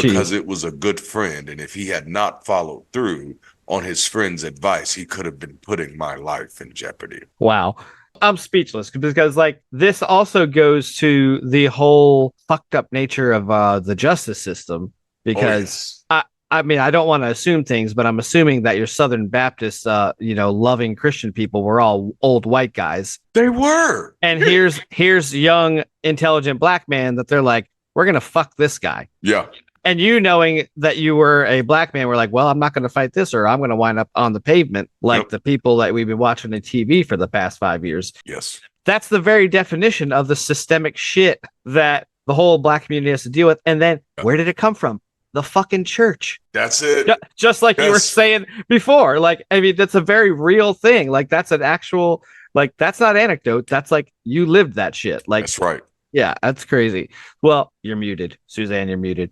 because it was a good friend. And if he had not followed through on his friend's advice, he could have been putting my life in jeopardy. Wow. I'm speechless, because like this also goes to the whole fucked up nature of the justice system, because I mean, I don't want to assume things, but I'm assuming that your Southern Baptist, loving Christian people were all old white guys. They were. And here's young, intelligent black man that they're like, we're going to fuck this guy. Yeah. And you knowing that you were a black man were like, well, I'm not going to fight this, or I'm going to wind up on the pavement like the people that we've been watching on TV for the past 5 years. Yes. That's the very definition of the systemic shit that the whole black community has to deal with. And then where did it come from? The fucking church. That's it. Just like you were saying before. Like, I mean, that's a very real thing. Like, that's an actual, like, that's not anecdote. That's like, you lived that shit. Like, that's right. Yeah, that's crazy. Well, you're muted. Suzanne, you're muted.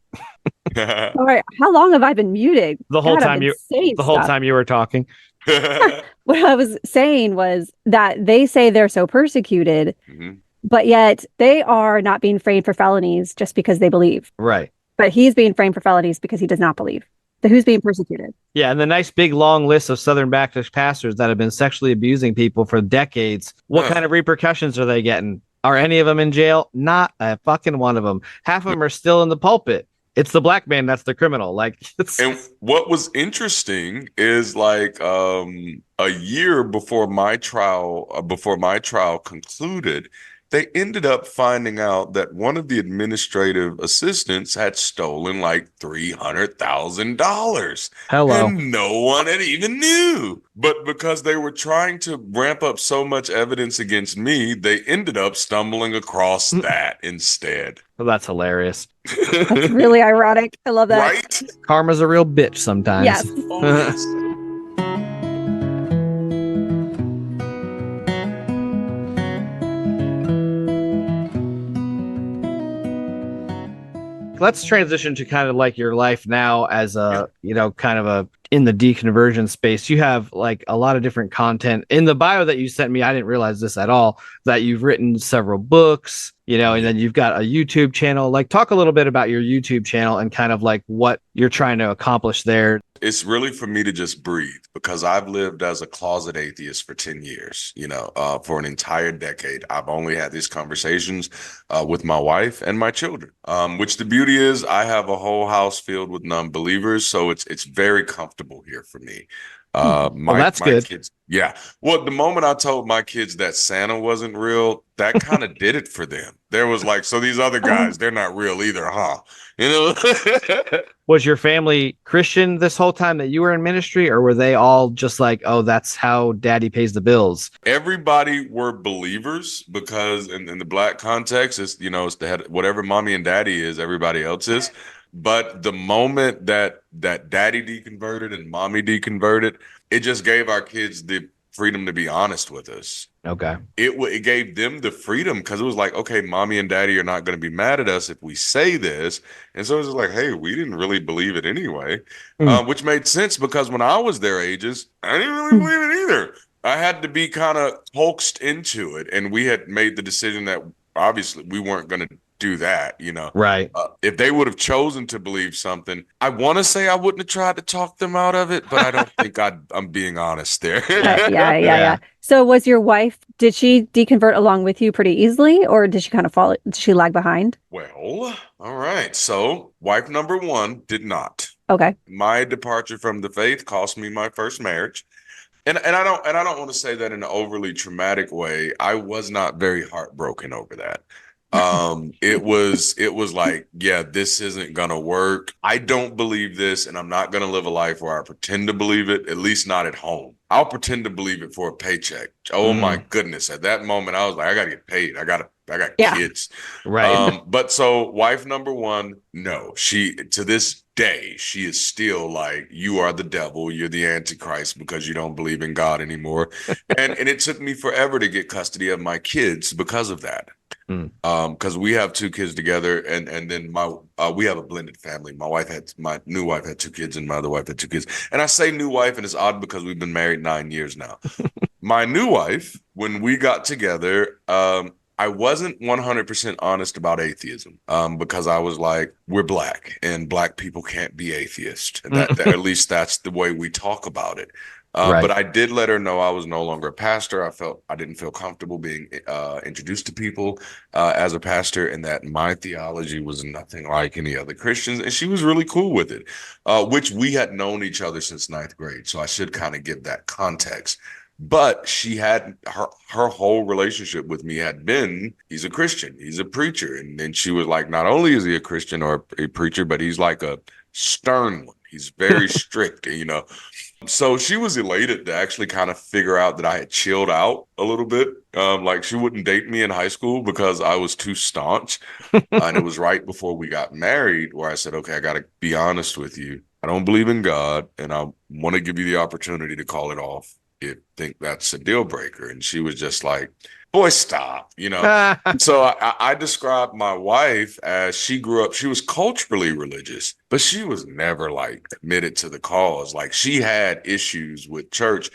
All right. How long have I been muted? The whole time you were talking. What I was saying was that they say they're so persecuted, but yet they are not being framed for felonies just because they believe. Right. But he's being framed for felonies because he does not believe. So who's being persecuted? Yeah, and the nice big long list of Southern Baptist pastors that have been sexually abusing people for decades. What kind of repercussions are they getting? Are any of them in jail? Not a fucking one of them. Half of them are still in the pulpit. It's the black man that's the criminal. Like, and what was interesting is like a year before my trial concluded, they ended up finding out that one of the administrative assistants had stolen like $300,000. Hello. And no one had even knew. But because they were trying to ramp up so much evidence against me, they ended up stumbling across that instead. Well, that's hilarious. That's really ironic. I love that. Right? Karma's a real bitch sometimes. Yes. Let's transition to kind of like your life now as a, kind of a in the deconversion space. You have like a lot of different content in the bio that you sent me. I didn't realize this at all, that you've written several books, and then you've got a YouTube channel. Like, talk a little bit about your YouTube channel and kind of like what you're trying to accomplish there. It's really for me to just breathe, because I've lived as a closet atheist for 10 years, for an entire decade. I've only had these conversations with my wife and my children, which the beauty is I have a whole house filled with non-believers. So it's very comfortable here for me. That's good. Kids, yeah. Well, the moment I told my kids that Santa wasn't real, that kind of did it for them. There was like, so these other guys, they're not real either, huh? Was your family Christian this whole time that you were in ministry, or were they all just like, oh, that's how daddy pays the bills? Everybody were believers, because in the black context, it's, it's the head, whatever mommy and daddy is, everybody else is. But the moment that daddy deconverted and mommy deconverted, it just gave our kids the freedom to be honest with us. Okay. It gave them the freedom, because it was like, okay, mommy and daddy are not going to be mad at us if we say this. And so it was like, hey, we didn't really believe it anyway, which made sense, because when I was their ages, I didn't really believe it either. I had to be kind of coaxed into it. And we had made the decision that obviously we weren't going to do that, Right. If they would have chosen to believe something, I want to say I wouldn't have tried to talk them out of it, but I don't think I'm being honest there. Yeah. So was your wife, did she deconvert along with you pretty easily, or did she kind of fall, did she lag behind? Well, all right. So wife number one did not. Okay. My departure from the faith cost me my first marriage. And I don't want to say that in an overly traumatic way. I was not very heartbroken over that. It was like, yeah, this isn't gonna work. I don't believe this, and I'm not gonna live a life where I pretend to believe it, at least not at home. I'll pretend to believe it for a paycheck. Oh my goodness. At that moment, I was like, I gotta get paid. I got kids. Right. But so wife number one, no, she, to this day, she is still like, you are the devil, you're the Antichrist, because you don't believe in God anymore. and it took me forever to get custody of my kids because of that. Because we have 2 kids together, and then we have a blended family. My new wife had 2 kids, and my other wife had 2 kids. And I say new wife, and it's odd because we've been married 9 years now. My new wife, when we got together, I wasn't 100% honest about atheism, because I was like, we're black, and black people can't be atheists. That at least that's the way we talk about it. Right. But I did let her know I was no longer a pastor. I didn't feel comfortable being introduced to people as a pastor, and that my theology was nothing like any other Christians. And she was really cool with it, which we had known each other since 9th grade. So I should kind of give that context. But she had her whole relationship with me had been, he's a Christian, he's a preacher. And then she was like, not only is he a Christian or a preacher, but he's like a stern one. He's very strict, you know. So she was elated to actually kind of figure out that I had chilled out a little bit. Like she wouldn't date me in high school because I was too staunch. And it was right before we got married where I said, okay, I got to be honest with you. I don't believe in God, and I want to give you the opportunity to call it off if you think that's a deal breaker. And she was just like, boy, stop, you know. So I described my wife as she grew up, she was culturally religious, but she was never like committed to the cause. Like she had issues with church.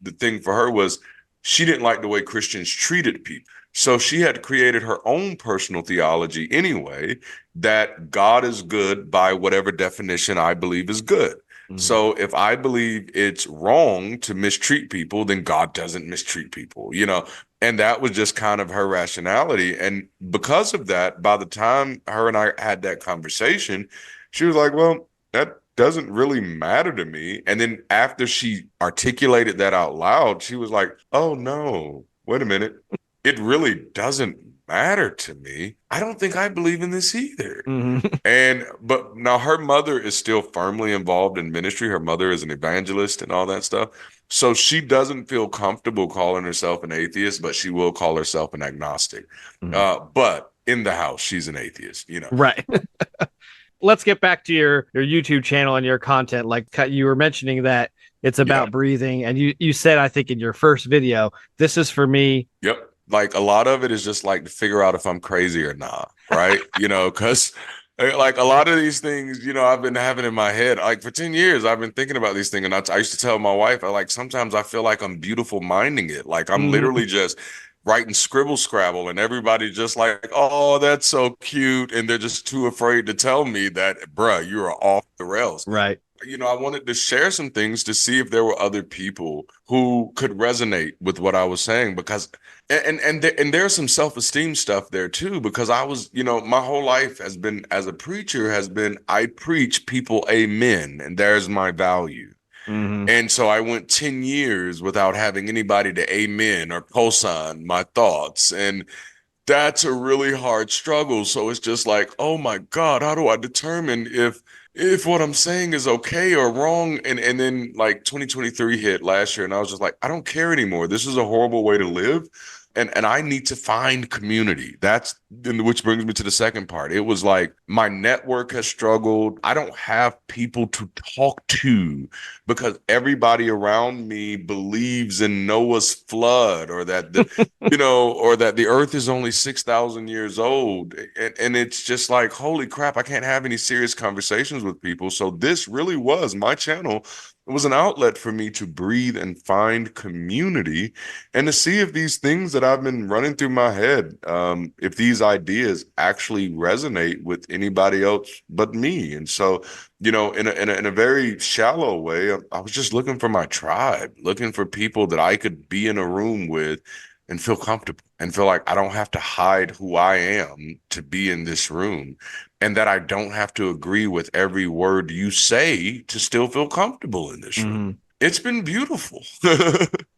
The thing for her was she didn't like the way Christians treated people. So she had created her own personal theology anyway, that God is good by whatever definition I believe is good. Mm-hmm. So if I believe it's wrong to mistreat people, then God doesn't mistreat people, you know, and that was just kind of her rationality. And because of that, by the time her and I had that conversation, she was like, well, that doesn't really matter to me. And then after she articulated that out loud, she was like, oh no, wait a minute. It really doesn't matter to me. I don't think I believe in this either. Mm-hmm. But now her mother is still firmly involved in ministry. Her mother is an evangelist and all that stuff. So she doesn't feel comfortable calling herself an atheist, but she will call herself an agnostic. Mm-hmm. But in the house, she's an atheist, you know. Right. Let's get back to your YouTube channel and your content. Like you were mentioning that it's about breathing. And you said, I think in your first video, this is for me. Yep. Like a lot of it is just like to figure out if I'm crazy or not, right? You know, because like a lot of these things, you know, I've been having in my head, like for 10 years, I've been thinking about these things. And I used to tell my wife, sometimes I feel like I'm beautiful minding it. Like I'm literally just writing scribble scrabble and everybody just like, oh, that's so cute. And they're just too afraid to tell me that, bruh, you are off the rails. Right. You know, I wanted to share some things to see if there were other people who could resonate with what I was saying, because and there's some self-esteem stuff there too, because I was, you know, my whole life has been as a preacher has been I preach people amen, and there's my value. Mm-hmm. And so I went 10 years without having anybody to amen or co-sign my thoughts, and that's a really hard struggle. So it's just like, oh my God, how do I determine if what I'm saying is okay or wrong? And then like 2023 hit last year, and I was just like, I don't care anymore. This is a horrible way to live. And I need to find community. Which brings me to the second part. It was like my network has struggled. I don't have people to talk to because everybody around me believes in Noah's flood, or that the, you know, or that the earth is only 6,000 years old. And it's just like, holy crap, I can't have any serious conversations with people. So this really was my channel. It was an outlet for me to breathe and find community and to see if these things that I've been running through my head, if these ideas actually resonate with anybody else but me. And so, you know, in a very shallow way, I was just looking for my tribe, looking for people that I could be in a room with and feel comfortable and feel like I don't have to hide who I am to be in this room, and that I don't have to agree with every word you say to still feel comfortable in this room. It's been beautiful.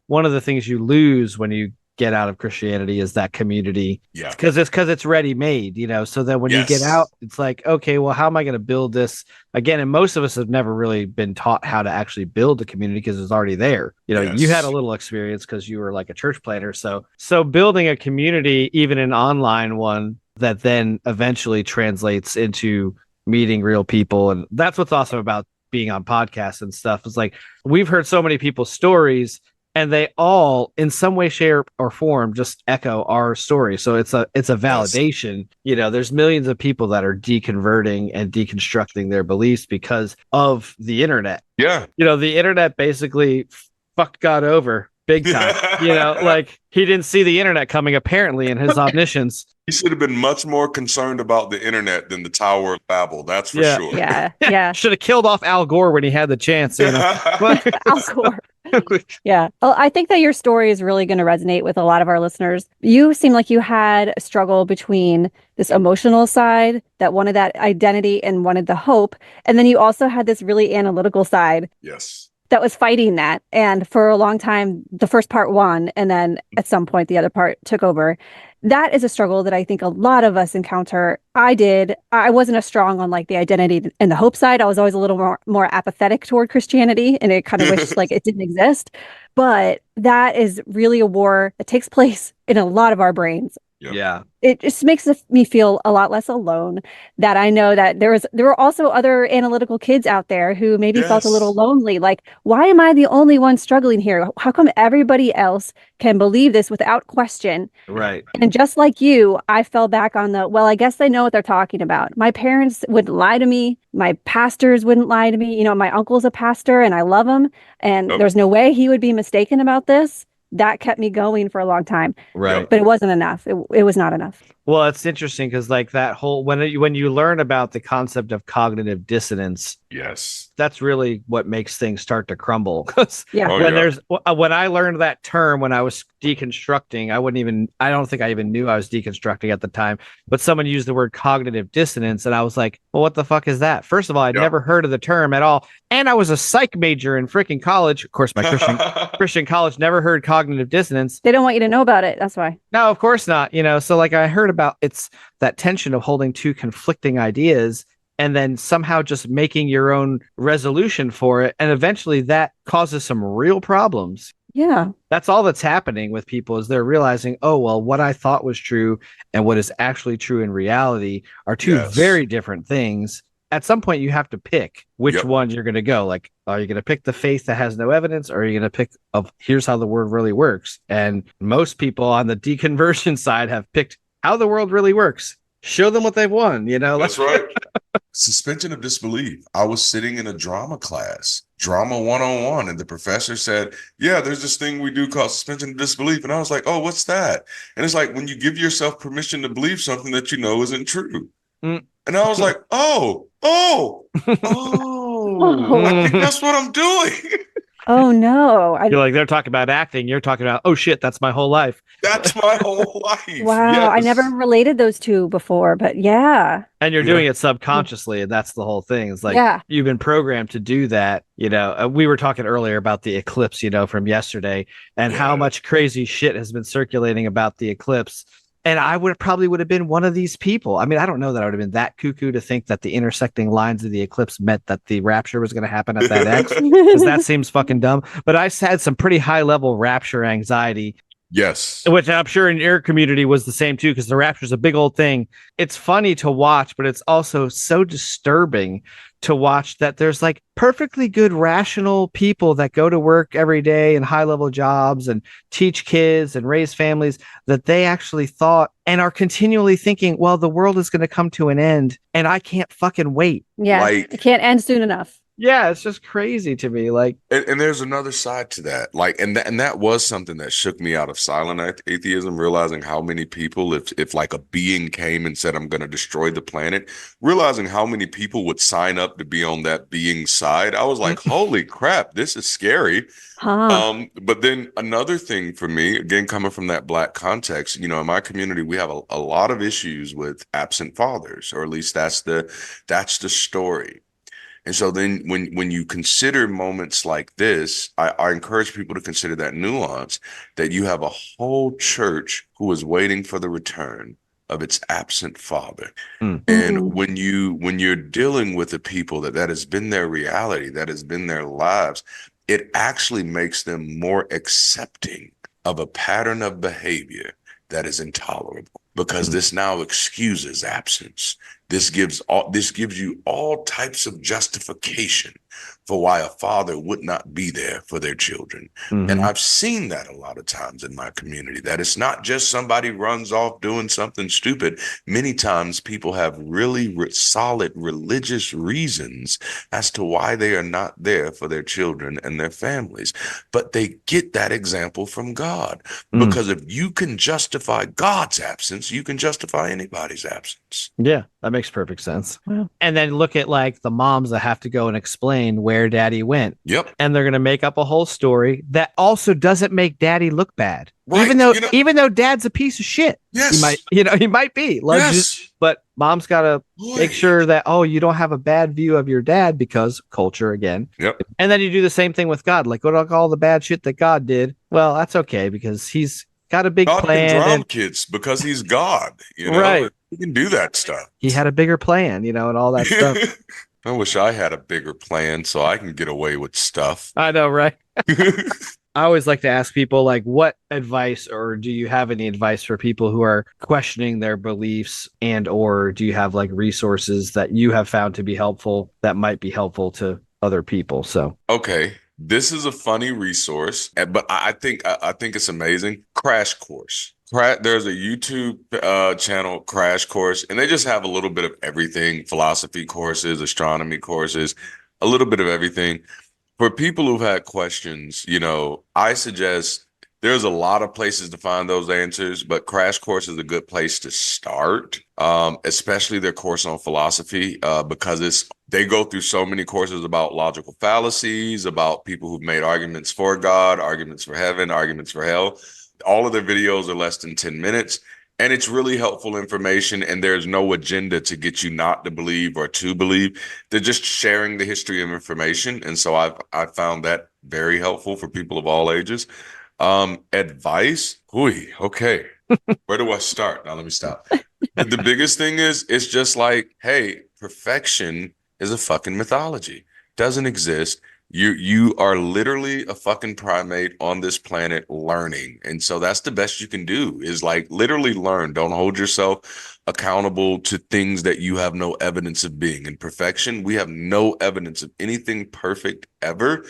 One of the things you lose when you get out of Christianity is that community. Yeah. Because it's ready made, you know. So then when you get out, it's like, okay, well, how am I going to build this again? And most of us have never really been taught how to actually build a community because it's already there. You know, you had a little experience because you were like a church planter. So building a community, even an online one, that then eventually translates into meeting real people. And that's what's awesome about being on podcasts and stuff. Is like, we've heard so many people's stories, and they all in some way, shape, or form just echo our story. So it's a validation. Yes. You know, there's millions of people that are deconverting and deconstructing their beliefs because of the internet. Yeah. You know, the internet basically fucked God over big time. You know, like he didn't see the internet coming, apparently, in his omniscience. He should have been much more concerned about the internet than the Tower of Babel. That's for sure. Yeah. Should have killed off Al Gore when he had the chance. You know? Al Gore. Yeah. Well, I think that your story is really going to resonate with a lot of our listeners. You seem like you had a struggle between this emotional side that wanted that identity and wanted the hope. And then you also had this really analytical side. Yes. that was fighting that. And for a long time, the first part won. And then at some point, the other part took over. That is a struggle that I think a lot of us encounter. I did. I wasn't as strong on like the identity and the hope side. I was always a little more apathetic toward Christianity, and it kind of wished like it didn't exist. But that is really a war that takes place in a lot of our brains. Yeah. It just makes me feel a lot less alone, that I know that there were also other analytical kids out there who maybe felt a little lonely. Like, why am I the only one struggling here? How come everybody else can believe this without question? Right. And just like you, I fell back on well, I guess they know what they're talking about. My parents wouldn't lie to me. My pastors wouldn't lie to me. You know, my uncle's a pastor and I love him. And there's no way he would be mistaken about this. That kept me going for a long time. Right. But it wasn't enough. It was not enough. Well, it's interesting because like that whole when you learn about the concept of cognitive dissonance, Yes, that's really what makes things start to crumble. Because when I learned that term when I was deconstructing, I don't think I even knew I was deconstructing at the time. But someone used the word cognitive dissonance, and I was like, "Well, what the fuck is that?" First of all, I'd never heard of the term at all, and I was a psych major in freaking college. Of course, my Christian college never heard cognitive dissonance. They don't want you to know about it. That's why. No, of course not. You know, so like I heard about it's that tension of holding two conflicting ideas and then somehow just making your own resolution for it. And eventually that causes some real problems. Yeah. That's all that's happening with people is they're realizing, oh, well, what I thought was true and what is actually true in reality are two very different things. At some point, you have to pick which one you're going to go. Like, are you going to pick the faith that has no evidence, or are you going to pick here's how the world really works? And most people on the deconversion side have picked how the world really works. Show them what they've won, you know? That's right. Suspension of disbelief. I was sitting in a drama class, drama 101, and the professor said, yeah, there's this thing we do called suspension of disbelief. And I was like, oh, what's that? And it's like when you give yourself permission to believe something that you know isn't true. And I was like, oh, I think that's what I'm doing. Oh, no. You're like, they're talking about acting. You're talking about, oh, shit, that's my whole life. That's my whole life. Wow. Yes. I never related those two before, but yeah. And you're doing it subconsciously. And that's the whole thing. It's like you've been programmed to do that. You know, we were talking earlier about the eclipse, you know, from yesterday and how much crazy shit has been circulating about the eclipse. And I would have been one of these people. I mean, I don't know that I would have been that cuckoo to think that the intersecting lines of the eclipse meant that the rapture was going to happen at that X, because that seems fucking dumb. But I had some pretty high level rapture anxiety. Yes. Which I'm sure in your community was the same too, because the rapture is a big old thing. It's funny to watch, but it's also so disturbing to watch that there's like perfectly good, rational people that go to work every day in high level jobs and teach kids and raise families, that they actually thought and are continually thinking, well, the world is going to come to an end and I can't fucking wait. Yeah. It can't end soon enough. Yeah, it's just crazy to me. Like, and there's another side to that. Like, and that was something that shook me out of silent atheism, realizing how many people, if like a being came and said, I'm going to destroy the planet, realizing how many people would sign up to be on that being's side. I was like, holy crap, this is scary. But then another thing for me, again, coming from that Black context, you know, in my community, we have a lot of issues with absent fathers, or at least that's the story. And so then when you consider moments like this, I encourage people to consider that nuance, that you have a whole church who is waiting for the return of its absent father. And when you're dealing with the people that has been their reality, that has been their lives, it actually makes them more accepting of a pattern of behavior that is intolerable, because this now excuses absence. This gives you all types of justification for why a father would not be there for their children. And I've seen that a lot of times in my community, that it's not just somebody runs off doing something stupid. Many times people have really solid religious reasons as to why they are not there for their children and their families. But they get that example from God, because if you can justify God's absence, you can justify anybody's absence. Yeah, That makes perfect sense. Wow. And then look at like the moms that have to go and explain where daddy went. Yep. And they're going to make up a whole story that also doesn't make daddy look bad. Right. Even though dad's a piece of shit. Yes. He might be. Yes. But mom's got to make sure that, you don't have a bad view of your dad because culture again. Yep. And then you do the same thing with God. Like, what all the bad shit that God did? Well, that's okay because he's got a big God plan. can drown kids because he's God. Right. He can do that stuff. He had a bigger plan, and all that stuff. I wish I had a bigger plan so I can get away with stuff. I know, right? I always like to ask people, like, what advice, or do you have any advice for people who are questioning their beliefs, and or do you have like resources that you have found to be helpful that might be helpful to other people? So, okay, this is a funny resource, but I think it's amazing. Crash Course. There's a YouTube channel, Crash Course, and they just have a little bit of everything: philosophy courses, astronomy courses, a little bit of everything. For people who've had questions, I suggest there's a lot of places to find those answers, but Crash Course is a good place to start, especially their course on philosophy, because they go through so many courses about logical fallacies, about people who've made arguments for God, arguments for heaven, arguments for hell. All of their videos are less than 10 minutes. And it's really helpful information, and there's no agenda to get you not to believe or to believe. They're just sharing the history of information. And so I've found that very helpful for people of all ages. Advice? Okay. Where do I start? Now let me stop. The biggest thing is, it's just like, hey, perfection is a fucking mythology. Doesn't exist. You are literally a fucking primate on this planet learning. And so that's the best you can do, is like literally learn. Don't hold yourself accountable to things that you have no evidence of being. In perfection, we have no evidence of anything perfect ever.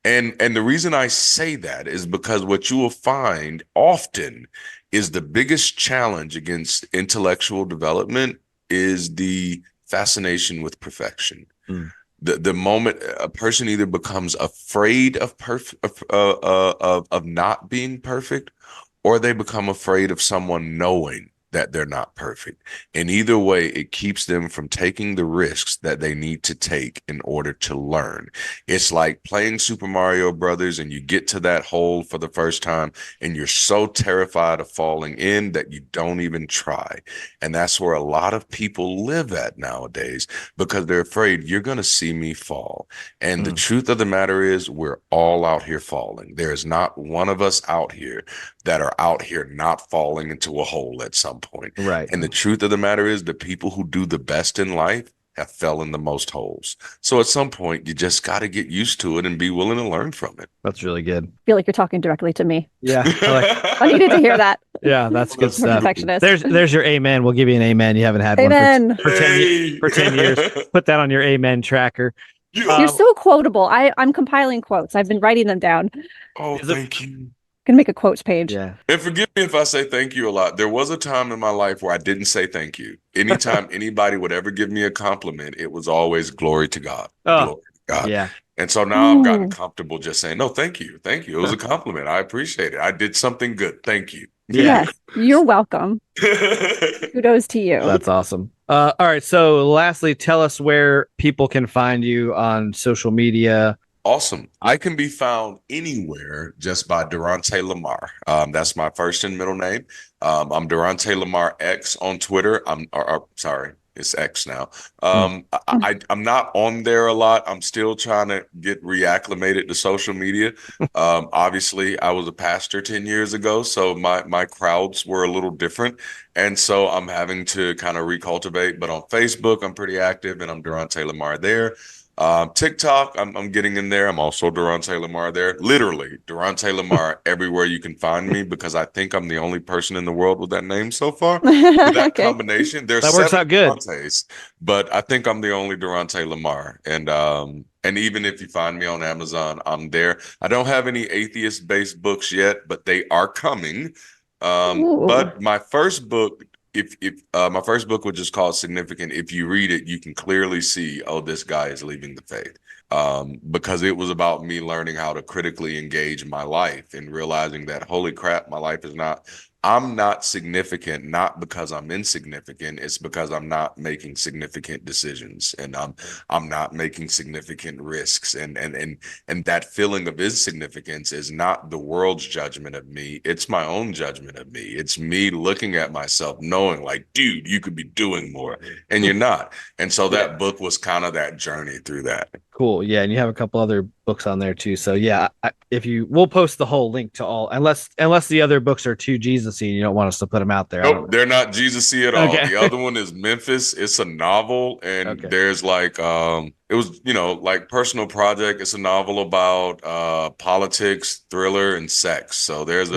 And the reason I say that is because what you will find often is the biggest challenge against intellectual development is the fascination with perfection. The moment a person either becomes afraid of not being perfect, or they become afraid of someone knowing that they're not perfect. And either way, it keeps them from taking the risks that they need to take in order to learn. It's like playing Super Mario Brothers, and you get to that hole for the first time, and you're so terrified of falling in that you don't even try. And that's where a lot of people live at nowadays, because they're afraid you're going to see me fall. And the truth of the matter is, we're all out here falling. There is not one of us out here that are out here not falling into a hole at some point. right. And the truth of the matter is, the people who do the best in life have fell in the most holes. So at some point, you just got to get used to it and be willing to learn from it. That's really good. I feel like you're talking directly to me. Yeah. I needed to hear that. Yeah, that's good You're a stuff. perfectionist. There's your amen. We'll give you an amen. You haven't had Amen. one for 10 years. Put that on your amen tracker. You're so quotable. I'm compiling quotes. I've been writing them down. Oh, thank you. Gonna make a quotes page. Yeah. And forgive me if I say thank you a lot. There was a time in my life where I didn't say thank you. Anytime anybody would ever give me a compliment, it was always glory to God. Glory to God. Yeah. And so now I've gotten comfortable just saying, no, thank you. Thank you. It was a compliment. I appreciate it. I did something good. Thank you. Yeah. Yes, you're welcome. Kudos to you. That's awesome. All right. So lastly, tell us where people can find you on social media. Awesome. I can be found anywhere just by Darante Lamar. That's my first and middle name. I'm Darante Lamar X on Twitter. Sorry, it's X now. I'm not on there a lot. I'm still trying to get reacclimated to social media. Obviously, I was a pastor 10 years ago, so my crowds were a little different. And so I'm having to kind of recultivate. But on Facebook, I'm pretty active, and I'm Darante Lamar there. TikTok, I'm getting in there. I'm also Darante Lamar there. Literally, Darante Lamar everywhere you can find me, because I think I'm the only person in the world with that name so far. With that combination, there's that works out good. Darantes, but I think I'm the only Darante Lamar. And even if you find me on Amazon, I'm there. I don't have any atheist-based books yet, but they are coming. But my first book, my first book was just called Significant. If you read it, you can clearly see, oh, this guy is leaving the faith. because it was about me learning how to critically engage my life and realizing that, holy crap, my life is not, I'm not significant, not because I'm insignificant. It's because I'm not making significant decisions, and I'm not making significant risks. And that feeling of insignificance is not the world's judgment of me. It's my own judgment of me. It's me looking at myself, knowing like, dude, you could be doing more, and you're not. And so that book was kind of that journey through that. Cool. Yeah. And you have a couple other books on there too. So yeah, we'll post the whole link to all, unless the other books are too Jesus-y and you don't want us to put them out there. Nope, they're not Jesus-y at all. The other one is Memphis. It's a novel, and there's like, it was, like Personal Project. It's a novel about politics, thriller, and sex. So there's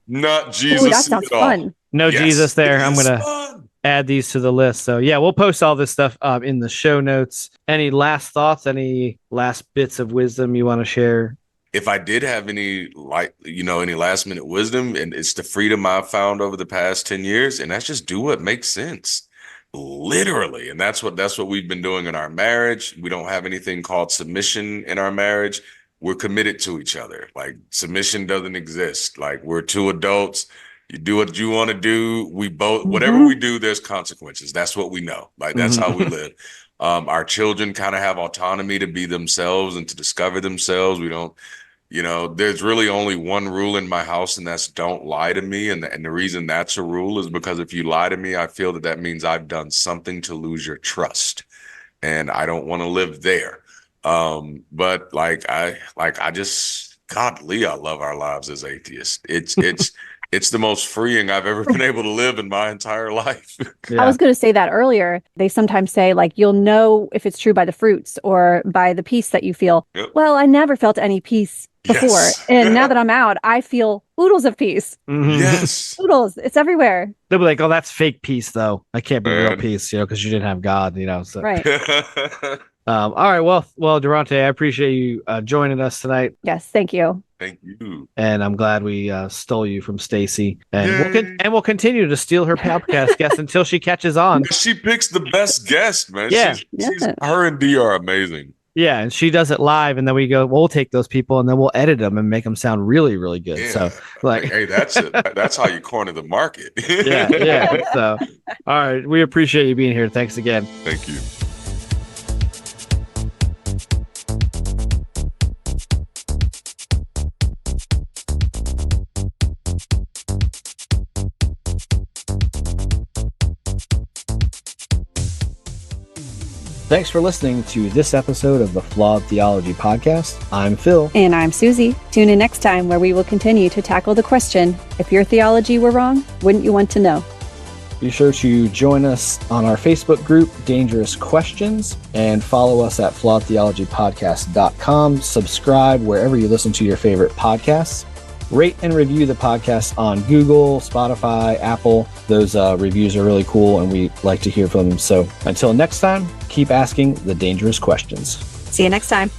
not Jesus-y that sounds at all. Fun. No Jesus there. I'm going to add these to the list. So yeah, we'll post all this stuff in the show notes. Any last thoughts, any last bits of wisdom you want to share? If I did have any last minute wisdom, and it's the freedom I've found over the past 10 years, and that's just do what makes sense. Literally. And that's what we've been doing in our marriage. We don't have anything called submission in our marriage. We're committed to each other. Like, submission doesn't exist. Like, we're two adults. You do what you want to do. We both, whatever we do, there's consequences. That's what we know. Like, that's how we live. Our children kind of have autonomy to be themselves and to discover themselves. We don't, there's really only one rule in my house, and that's don't lie to me. And the reason that's a rule is because if you lie to me, I feel that means I've done something to lose your trust, and I don't want to live there. But I love our lives as atheists. It's the most freeing I've ever been able to live in my entire life. Yeah. I was going to say that earlier. They sometimes say, like, you'll know if it's true by the fruits or by the peace that you feel. Yep. Well, I never felt any peace before. Yes. And now that I'm out, I feel oodles of peace. Mm-hmm. Yes. Oodles. It's everywhere. They'll be like, oh, that's fake peace, though. I can't be real peace, because you didn't have God, so. Right. All right. Well, Durante, I appreciate you joining us tonight. Yes. Thank you. Thank you. And I'm glad we stole you from Stacy. And we'll continue to steal her podcast guests until she catches on. She picks the best guest, man. Yeah. Her and D are amazing. Yeah, and she does it live, and then we'll take those people, and then we'll edit them and make them sound really, really good. Yeah. So, hey, that's it. That's how you corner the market. yeah. So, all right, we appreciate you being here. Thanks again. Thank you. Thanks for listening to this episode of the Flawed Theology Podcast. I'm Phil. And I'm Suzie. Tune in next time where we will continue to tackle the question, if your theology were wrong, wouldn't you want to know? Be sure to join us on our Facebook group, Dangerous Questions, and follow us at flawedtheologypodcast.com. Subscribe wherever you listen to your favorite podcasts. Rate and review the podcast on Google, Spotify, Apple. Those reviews are really cool, and we like to hear from them. So until next time, keep asking the dangerous questions. See you next time.